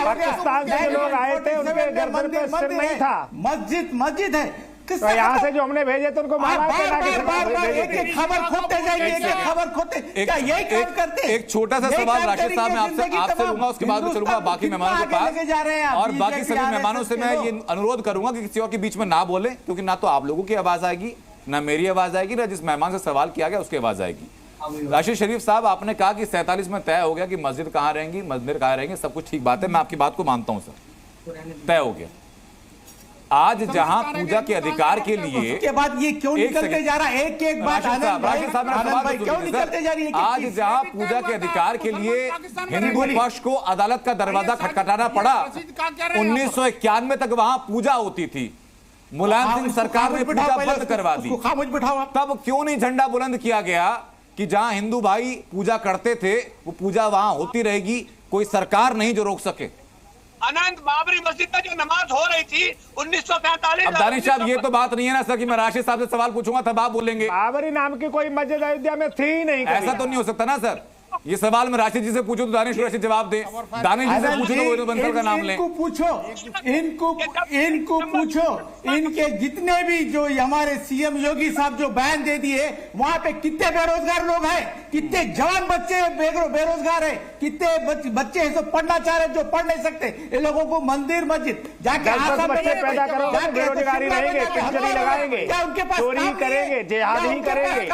पाकिस्तान से लोग आए थे, उनके गर्दन पे सिर नहीं था। मस्जिद है, तो यहाँ से जो हमने भेजे तो उनको खबर खोते जाएंगे, खबर खोते, क्या यही काम करते हैं? एक छोटा सा सवाल राशिद साहब मैं आपसे लूंगा, उसके बाद चलूंगा बाकी मेहमानों के पास, और बाकी सभी मेहमानों से मैं ये अनुरोध करूंगा कि किसी और के बीच में ना बोले, क्योंकि ना तो आप लोगों की आवाज आएगी, ना मेरी आवाज आएगी, ना जिस मेहमान से सवाल किया गया उसकी आवाज आएगी। राशिद शरीफ साहब, आपने कहा कि 47 में तय हो गया कि मस्जिद कहाँ रहेंगी, मंदिर कहाँ रहेंगे, सब कुछ ठीक बात है, मैं आपकी बात को मानता हूँ सर, तय हो गया। आज जहां पूजा के अधिकार के लिए उसके बाद ये क्यों निकलते जा रहा है? एक बात आनंद भाई क्यों निकलते जा रही है? आज जहां पूजा के अधिकार के लिए हिंदू पक्ष को अदालत का दरवाजा खटखटाना पड़ा, 1991 तक वहां पूजा होती थी, मुलायम सिंह सरकार ने पूजा बंद करवा दी, तब क्यों नहीं झंडा बुलंद किया गया कि जहां हिंदू भाई पूजा करते थे वो पूजा वहां होती रहेगी, कोई सरकार नहीं जो रोक सके। अनंत बाबरी मस्जिद में जो नमाज हो रही थी 1947। अब दानिश साहब, ये तो बात नहीं है ना सर कि मैं राशिद साहब से सवाल पूछूंगा तब आप बोलेंगे। बाबरी नाम की कोई मस्जिद अयोध्या में थी ही नहीं। ऐसा तो नहीं हो सकता ना सर, ये सवाल मैं राशिद जी से पूछूं तो दानिश कुरैशी जवाब दे, दानिश जी से पूछूं तो वो बंसल का नाम लें। इनको पूछो, इनके जितने भी जो हमारे सीएम योगी साहब जो बयान दे दिए, वहां पे कितने बेरोजगार लोग हैं, कितने जवान बच्चे बेरोजगार हैं, कितने बच्चे हैं जो पढ़ना चाह रहे जो पढ़ नहीं सकते। ये लोगों को मंदिर मस्जिद जाके बच्चे पैदा करोगे बेरोजगारी रहेंगे, पिंचनी लगाएंगे, क्या उनके पास चोरी करेंगे, जिहाद ही करेंगे।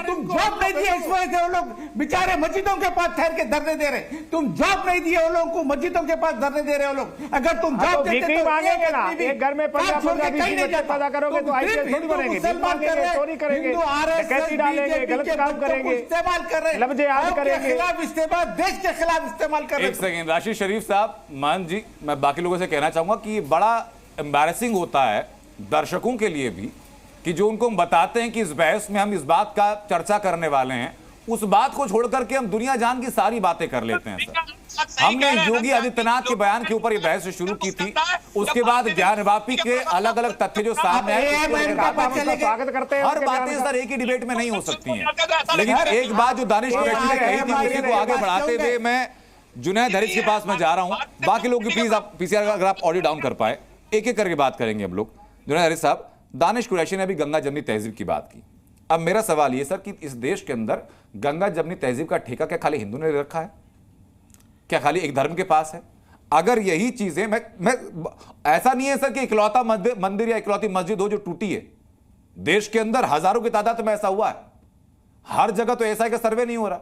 तुम जॉब नहीं दिए, इस वजह से वो लोग बेचारे मस्जिदों के पास ठहर के धरने दे रहे। तुम जॉब नहीं दिए वो लोगों को, मस्जिदों के पास धरने दे रहे हो लोग। अगर तुम जॉब देते तो मांगेंगे ना, एक घर में 15-15 बच्चे पैदा करोगे तो आईपीएस थोड़ी बनेंगे, चोरी करेंगे, डकैती डालेंगे, गलत काम करेंगे, इस्तेमाल कर रहे हैं, लफ्ज़ याद करेंगे, खिलाफ इस्तेमाल, देश के खिलाफ इस्तेमाल कर रहे हैं। एक सेकंड राशिद शरीफ साहब, मान जी, मैं बाकी लोगों से कहना चाहूंगा कि बड़ा एम्बैरेसिंग होता है दर्शकों के लिए भी कि जो उनको हम बताते हैं कि इस बहस में हम इस बात का चर्चा करने वाले हैं, उस बात को छोड़ करके हम दुनिया जान की सारी बातें कर लेते हैं सर। हमने योगी आदित्यनाथ के बयान के ऊपर ये बहस शुरू की थी, उसके बाद ज्ञान वापी के अलग अलग तथ्य जो सामने आए, स्वागत करते हैं। हर बातें सर एक ही डिबेट में नहीं हो सकती हैं, लेकिन एक बात जो दानिश कुरैशी ने कही थी उसी को आगे बढ़ाते हुए मैं जुनैद हरीश के पास मैं जा रहा हूं। बाकी लोग प्लीज आप पीसीआर अगर आप ऑडियो डाउन कर पाए, एक एक करके बात करेंगे हम लोग। जुनैद हरीश साहब, दानिश कुरैशी ने अभी गंगा जमनी तहजीब की बात की। अब मेरा सवाल ये सर कि इस देश के अंदर गंगा जमनी तहजीब का ठेका क्या खाली हिंदू ने ले रखा है? क्या खाली एक धर्म के पास है? अगर यही चीजें मैं ऐसा नहीं है सर कि इकलौता मंदिर या इकलौती मस्जिद हो जो टूटी है। देश के अंदर हजारों की तादाद में ऐसा हुआ है, हर जगह तो एएसआई का सर्वे नहीं हो रहा।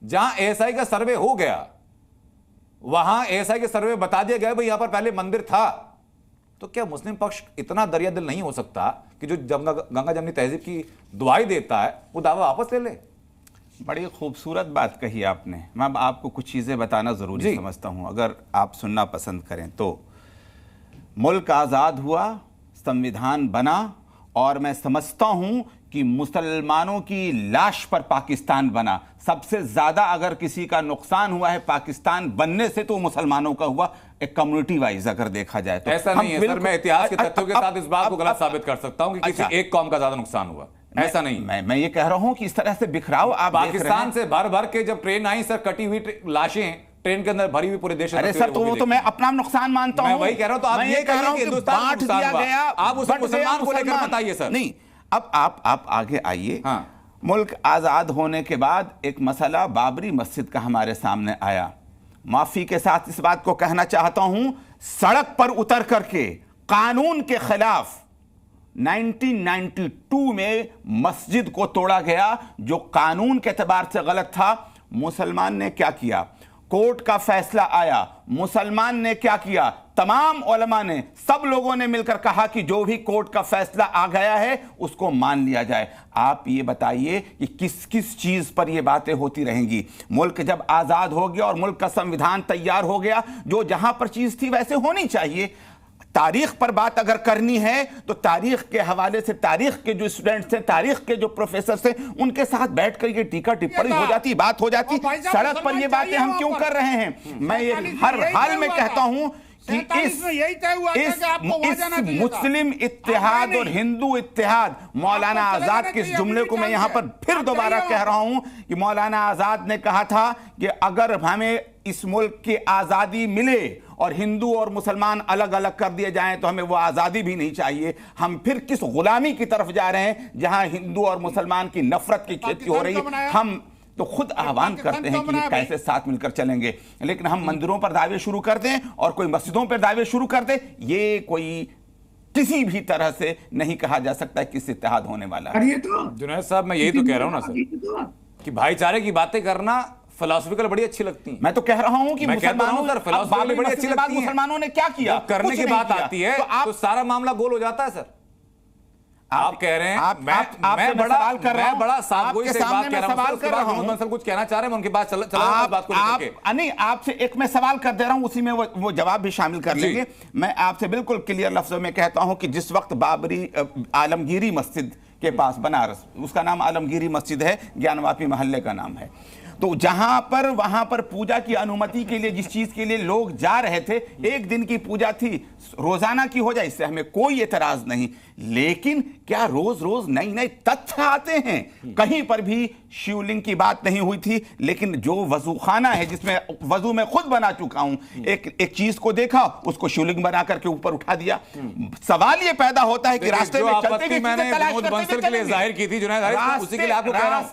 जहां एएसआई का सर्वे हो गया वहां एएसआई के सर्वे बता दिया गया भाई यहां पर पहले मंदिर था, तो क्या मुस्लिम पक्ष इतना दरिया दिल नहीं हो सकता कि जो गंगा जमनी तहजीब की दुआई देता है वो दावा वापस ले ले? बड़ी खूबसूरत बात कही आपने। मैं आपको कुछ चीज़ें बताना ज़रूरी समझता हूं, अगर आप सुनना पसंद करें तो। मुल्क आज़ाद हुआ, संविधान बना, और मैं समझता हूं कि मुसलमानों की लाश पर पाकिस्तान बना। सबसे ज़्यादा अगर किसी का नुकसान हुआ है पाकिस्तान बनने से तो मुसलमानों का हुआ, एक कम्युनिटी वाइज अगर देखा जाए तो। ऐसा नहीं है सर, मैं इतिहास के तथ्यों के साथ इस बात को गलत साबित कर सकता हूं कि किसी एक कौम का ज्यादा नुकसान हुआ, ऐसा नहीं। मैं ये कह रहा हूं कि इस तरह से बिखराव आप पाकिस्तान से भर भर के जब ट्रेन आई सर, कटी हुई लाशें ट्रेन के अंदर भरी हुई पूरे देश। अरे सर, तो मैं अपना नुकसान मानता हूं। मैं वही कह रहा हूं, तो आप ये कह रहे हैं कि हिंदुस्तान दिया गया, आप उस मुसलमान को लेकर बताइए सर। नहीं, अब आप आगे आइए। मुल्क आज़ाद होने के बाद एक मसला बाबरी मस्जिद का हमारे सामने आया। माफ़ी के साथ इस बात को कहना चाहता हूं, सड़क पर उतर करके कानून के खिलाफ 1992 में मस्जिद को तोड़ा गया, जो कानून के एतबार से गलत था। मुसलमान ने क्या किया? कोर्ट का फैसला आया, मुसलमान ने क्या किया? तमाम उलमा ने, सब लोगों ने मिलकर कहा कि जो भी कोर्ट का फैसला आ गया है उसको मान लिया जाए। आप ये बताइए कि किस किस चीज पर ये बातें होती रहेंगी? मुल्क जब आजाद हो गया और मुल्क का संविधान तैयार हो गया, जो जहां पर चीज थी वैसे होनी चाहिए। तारीख पर बात अगर करनी है तो तारीख के हवाले से तारीख के जो स्टूडेंट्स हैं, तारीख के जो प्रोफेसर हैं, उनके साथ बैठकर ये टीका टिप्पणी हो जाती, बात हो जाती। सड़क पर ये बातें हम क्यों कर रहे हैं? मैं ये हर हाल में कहता हूं कि इस मुस्लिम इत्तेहाद और हिंदू इत्तेहाद, मौलाना आजाद के इस जुमले को मैं यहां पर फिर दोबारा कह रहा हूं कि मौलाना आजाद ने कहा था कि अगर हमें इस मुल्क की आजादी मिले और हिंदू और मुसलमान अलग अलग कर दिए जाएं तो हमें वो आजादी भी नहीं चाहिए। हम फिर किस गुलामी की तरफ जा रहे हैं जहां हिंदू और मुसलमान की नफरत की खेती हो रही है। हम तो खुद आह्वान करते हैं कि कैसे साथ मिलकर चलेंगे, लेकिन हम मंदिरों पर दावे शुरू कर दें और कोई मस्जिदों पर दावे शुरू कर दे, ये कोई किसी भी तरह से नहीं कहा जा सकता कि इससे इत्तेहाद होने वाला है। जुनैद साहब, मैं यही तो कह रहा हूं ना सर कि भाईचारे की बातें करना फिलोसफिकल बड़ी अच्छी लगती है। मैं तो कह रहा हूं कि मुसलमानों सर फिलोसफिकल बड़ी अच्छी लगती है। मुसलमानों ने क्या किया? करने की बात आती है तो सारा मामला गोल हो जाता है सर। आप कह रहे हैं मैं बड़ा साफगोई से बात कह रहा हूं। कुछ कहना चाह रहे हैं, मैं उनके पास बात को लेकर नहीं, आपसे एक मैं सवाल कर दे रहा हूं, उसी में वो जवाब भी शामिल कर लेंगे। मैं आपसे बिल्कुल क्लियर लफ्जों में कहता हूं कि जिस वक्त बाबरी आलमगीरी मस्जिद के पास बनारस, उसका नाम आलमगीरी मस्जिद है, ज्ञानवापी मोहल्ले का नाम है, तो जहां पर वहां पर पूजा की अनुमति के लिए जिस चीज के लिए लोग जा रहे थे, एक दिन की पूजा थी, रोजाना की हो जाए, इससे हमें कोई एतराज नहीं। लेकिन क्या रोज रोज नई नई तथ्य आते हैं? कहीं पर भी शिवलिंग की बात नहीं हुई थी, लेकिन जो वजूखाना है जिसमें वजू में खुद बना चुका हूं, एक चीज को देखा, उसको शिवलिंग बना करके ऊपर उठा दिया। सवाल ये पैदा होता है कि रास्ते में चलते हुए मैंने विनोद बंसल के लिए जाहिर की थी, जुनैद, उसी के लिए आपको कह रहा हूं।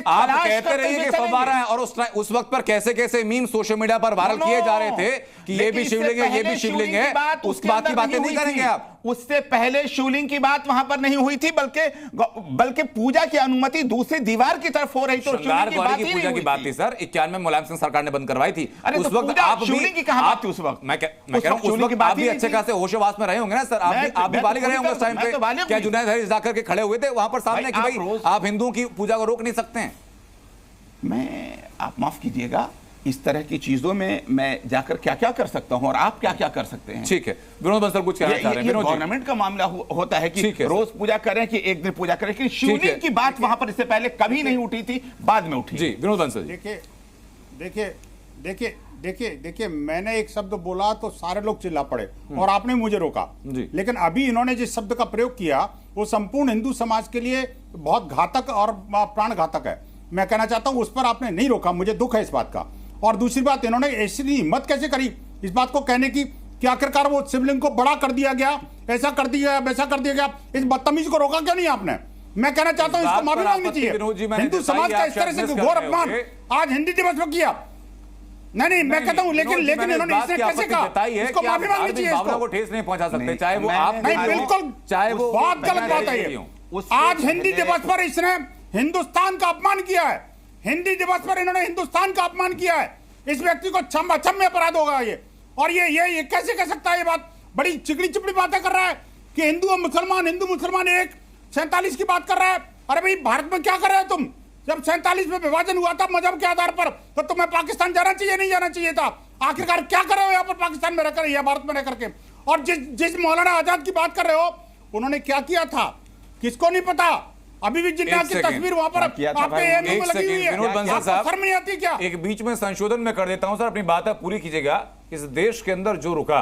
आप कहते रहिए कि फव्वारा है, और उस वक्त पर कैसे कैसे मीम सोशल मीडिया पर वायरल किए जा रहे थे कि ये भी शिवलिंग है, ये भी शिवलिंग है, उस बात की बातें नहीं करेंगे आप। उससे पहले शिवलिंग की बात वहां पर नहीं हुई थी, बल्कि पूजा की अनुमति दूसरी दीवार की तरफ हो रही थी। पूजा की बात थी सर, 91 में मुलायम सिंह सरकार ने बंद करवाई थी। उस वक्त आप शिवलिंग की कहां बात थी? उस वक्त मैं कह रहा हूं उस वक्त आप भी अच्छे खासे होशोवास में रहे होंगे ना सर, आप भी बालिग रहे होंगे उस टाइम पे। क्या जुनैद हरीश जाकर के खड़े हुए थे वहां पर सामने कि भाई आप हिंदुओं की पूजा को रोक नहीं सकते हैं? आप माफ कीजिएगा, इस तरह की चीजों में मैं जाकर क्या क्या कर सकता हूं और आप क्या क्या कर सकते हैं? ठीक है, विनोद बंसल कुछ कहना चाह रहे हैं। गवर्नमेंट का मामला होता है कि रोज पूजा करें कि एक दिन पूजा करें, कि शिवलिंग की बात वहां पर इससे पहले कभी नहीं उठी थी, बाद में उठी। जी विनोद बंसल, देखिए मैंने एक शब्द बोला तो सारे लोग चिल्ला पड़े और आपने मुझे रोका। लेकिन अभी इन्होंने जिस शब्द का प्रयोग किया वो संपूर्ण हिंदू समाज के लिए बहुत घातक और प्राण घातक है। मैं कहना चाहता हूं उस पर आपने नहीं रोका, मुझे दुख है इस बात का। और दूसरी बात, इन्होंने ऐसी हिम्मत कैसे करी इस बात को कहने की कि आखिरकार वो शिवलिंग को बड़ा कर दिया गया, ऐसा कर दिया वैसा कर दिया गया। इस बदतमीज को रोका क्यों नहीं आपने? मैं कहना चाहता हूं इसको माफी मांगनी चाहिए। हिंदू समाज का इस तरह से घोर अपमान आज हिंदी दिवस में किया। नहीं मैं कहता हूं, लेकिन इन्होंने इसने कैसे कहा? इसको माफी मांगनी चाहिए। भावना को ठेस नहीं पहुंचा सकते, चाहे वो आप नहीं, बिल्कुल चाहे वो बहुत गलत बात है। आज हिंदी दिवस पर इसने हिंदुस्तान का अपमान किया है। हिंदी दिवस पर इन्होंने हिंदुस्तान का अपमान किया है। इस व्यक्ति को अक्षम्य अपराध होगा ये। और ये कैसे कह सकता है? ये बात बड़ी चिकड़ी चिपड़ी बातें कर रहा है कि हिंदू मुसलमान एक 47 की बात कर रहा है। अरे भाई, भारत में क्या कर रहे हो तुम? जब 47 में विभाजन हुआ था मजहब के आधार पर, तो तुम्हें पाकिस्तान जाना चाहिए, नहीं जाना चाहिए था? आखिरकार क्या कर रहे हो यहाँ पर पाकिस्तान में रहकर या भारत में रह करके? और जिस मौलाना आजाद की बात कर रहे हो, उन्होंने क्या किया था किसको नहीं पता। अभी भी जिन्ना की तस्वीर वहां पर आपके एएमयू में लगी हुई है। विनोद बंसल साहब, शर्म नहीं आती क्या? एक बीच में संशोधन में कर देता हूं सर, अपनी बात पूरी कीजिएगा। इस देश के अंदर जो रुका,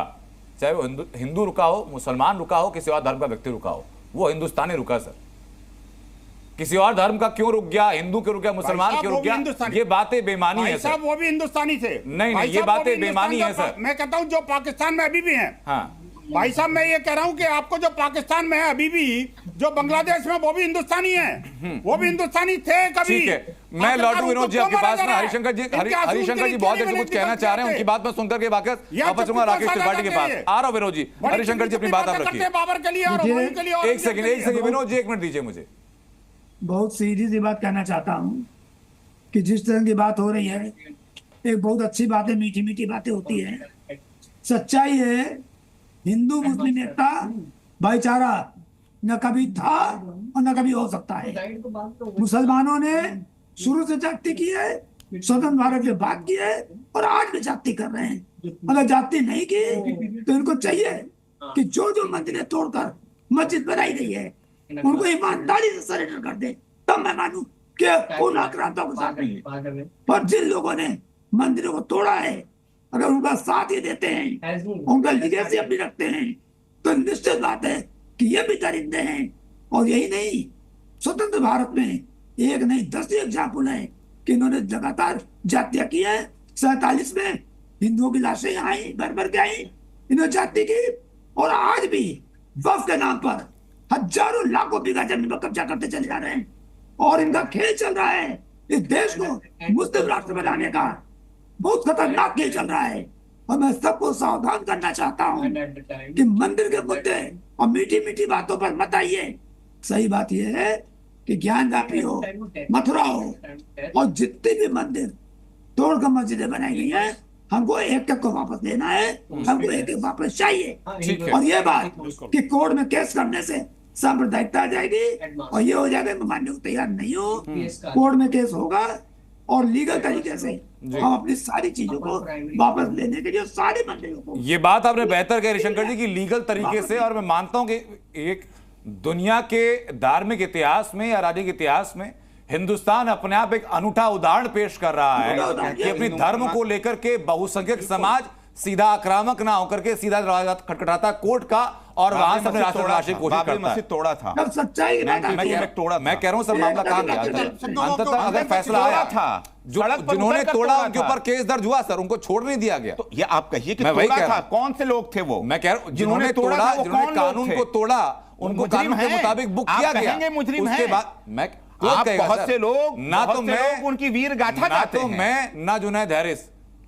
चाहे वो हिंदू रुका हो, मुसलमान रुका हो, किसी और धर्म का व्यक्ति रुका हो, वो हिंदुस्तानी रुका सर। किसी और धर्म का क्यों रुक गया, हिंदू क्यों रुक गया, मुसलमान क्यों रुक गया, ये बातें बेमानी है सर। वो भी हिंदुस्तानी थे। नहीं, ये बातें बेमानी है सर। मैं कहता हूं जो पाकिस्तान में अभी भी है। हाँ भाई साहब, मैं ये कह रहा हूं कि आपको जो पाकिस्तान में है अभी भी, जो बांग्लादेश में, वो भी हिंदुस्तानी है, वो भी हिंदुस्तानी थे कभी। मैं लौटू विनोद जी आपके पास में। हरिशंकर जी बहुत देर से कुछ कहना चाह रहे हैं, उनकी बात मैं सुनकर के वापस चलूंगा राकेश त्रिपाठी के पास। आ रहा हूं विनोद जी। हरिशंकर जी अपनी बात आप रखिए। एक सेकंड विनोद जी, 1 मिनट दीजिए मुझे। बहुत सीधी सी बात कहना चाहता हूँ कि जिस तरह की बात हो रही है, एक बहुत अच्छी बात है, मीठी मीठी बातें होती है। सच्चाई है, हिंदू मुस्लिम एकता भाईचारा न कभी था और न कभी हो सकता है। मुसलमानों ने शुरू से जाति की है, स्वतंत्र भारत के बाद की है और आज भी जाति कर रहे हैं। अगर जाति नहीं की तो इनको चाहिए कि जो जो मंदिरें तोड़कर मस्जिद बनाई गई है उनको ईमानदारी से सरेंडर कर दे, तब मैं मानूं कि उन आक्रांतों के साथ नहीं है। पर जिन लोगों ने मंदिरों को तोड़ा है, अगर उनका साथ ही देते हैं, उनका लिगेसी अपनी रखते हैं, तो निश्चित बात है कि ये भी दरिंदे हैं। और यही नहीं, स्वतंत्र भारत में एक नहीं 10 एग्जाम्पल है कि इन्होंने लगातार जातियां की है। 47 में हिंदुओं की लाशें आई, भर भर के आई, इन्होंने जाति की। और आज भी वक्फ के नाम पर हजारों लाखों बीघा जमीन पर कब्जा करते चले जा रहे हैं और इनका खेल चल रहा है। इस देश को मुस्लिम राष्ट्र बनाने का बहुत खतरनाक खेल चल रहा है। और मैं सबको सावधान करना चाहता हूँ कि मंदिर के मुद्दे और मीठी मीठी बातों पर मत आइए। सही बात यह है कि ज्ञानवापी हो, मथुरा हो और जितने भी मंदिर तोड़कर मस्जिदें बनाई गई हैं, हमको एक को वापस लेना है, हमको एक वापस चाहिए। और ये बात कि कोर्ट में केस करने से सांप्रदायिकता आ जाएगी और ये हो जाएगा, मैं मानने को तैयार नहीं हूँ। कोर्ट में केस होगा और लीगल तरीके से हम अपनी सारी चीजों को वापस लेने के लिए सारे मंदिरों को। ये बात आपने बेहतर कही हरिशंकर जी की, लीगल तरीके से। और मैं मानता हूं कि एक दुनिया के धार्मिक इतिहास में या राजनीतिक इतिहास में हिंदुस्तान अपने आप एक अनूठा उदाहरण पेश कर रहा है कि अपने धर्म को लेकर के बहुसंख्यक समाज सीधा आक्रामक ना होकर के सीधा दरवाजा खटखटाता कोर्ट का और वहां से अपने राष्ट्र बनाने की कोशिश करता है। तोड़ा था, सच्चाई मैं कह रहा हूं सर, मामला कहां गया? अंततः अगर फैसला आया था, जिन्होंने तोड़ा उनके ऊपर केस दर्ज हुआ सर, उनको छोड़ नहीं दिया गया। तो ये आप कहिए कि तोड़ा था, कौन से लोग थे वो? मैं कह रहा हूं जिन्होंने तोड़ा, जिन्होंने कानून को तोड़ा, उनको कानून के मुताबिक बुक किया गया। मुजरिम उसके बाद मैं बहुत से लोग ना तो मैं उनकी वीर गाथा गाते हैं, मैं ना जुनैद हैरिस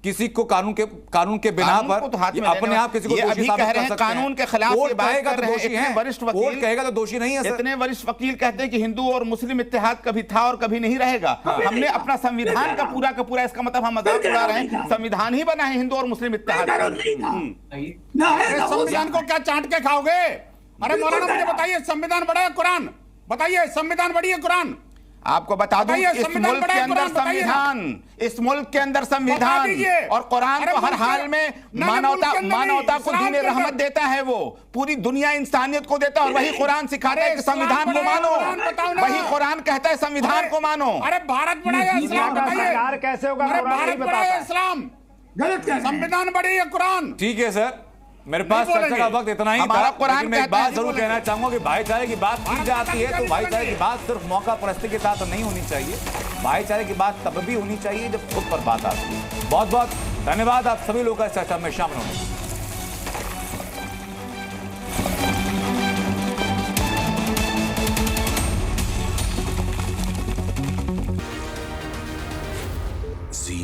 किसी को कानून के बिना पर तो अपने आप किसी को दोषी साबित कर सकते हैं। कानून के खिलाफ ये बात कर रहे हैं। इतने वरिष्ठ वकील कहेगा तो दोषी नहीं है सर। इतने वरिष्ठ वकील कहते हैं कि हिंदू और मुस्लिम इत्तेहाद कभी था और कभी नहीं रहेगा। हमने अपना संविधान का पूरा, इसका मतलब हम मजाक उड़ा रहे हैं? संविधान ही बना है हिंदू और मुस्लिम इत्तेहाद। संविधान को क्या चाट के खाओगे? अरे मौलाना मुझे बताइए, संविधान बड़ा है कुरान? बताइए, संविधान बड़ी है कुरान? आपको बता दूं, इस मुल्क के अंदर संविधान, इस मुल्क के अंदर संविधान और कुरान तो हर हाल में मानवता को दीन रहमत देता है। वो पूरी दुनिया इंसानियत को देता है और वही कुरान सिखाता है कि संविधान को मानो। वही कुरान कहता है संविधान को मानो। अरे भारत बड़ा है, इस्लाम बताइए कैसे होगा? भारत बड़ा है, इस्लाम गलत क्या? संविधान बड़ी है, कुरान ठीक है सर। मेरे पास चर्चा का वक्त इतना ही था, लेकिन मैं एक बात जरूर कहना चाहूंगा कि भाईचारे की बात की जाती है तो भाईचारे की बात सिर्फ मौका परस्ती के साथ नहीं होनी चाहिए। भाईचारे की बात तब भी होनी चाहिए जब खुद पर बात आती है। बहुत बहुत धन्यवाद आप सभी लोगों का इस चर्चा में शामिल होने। जी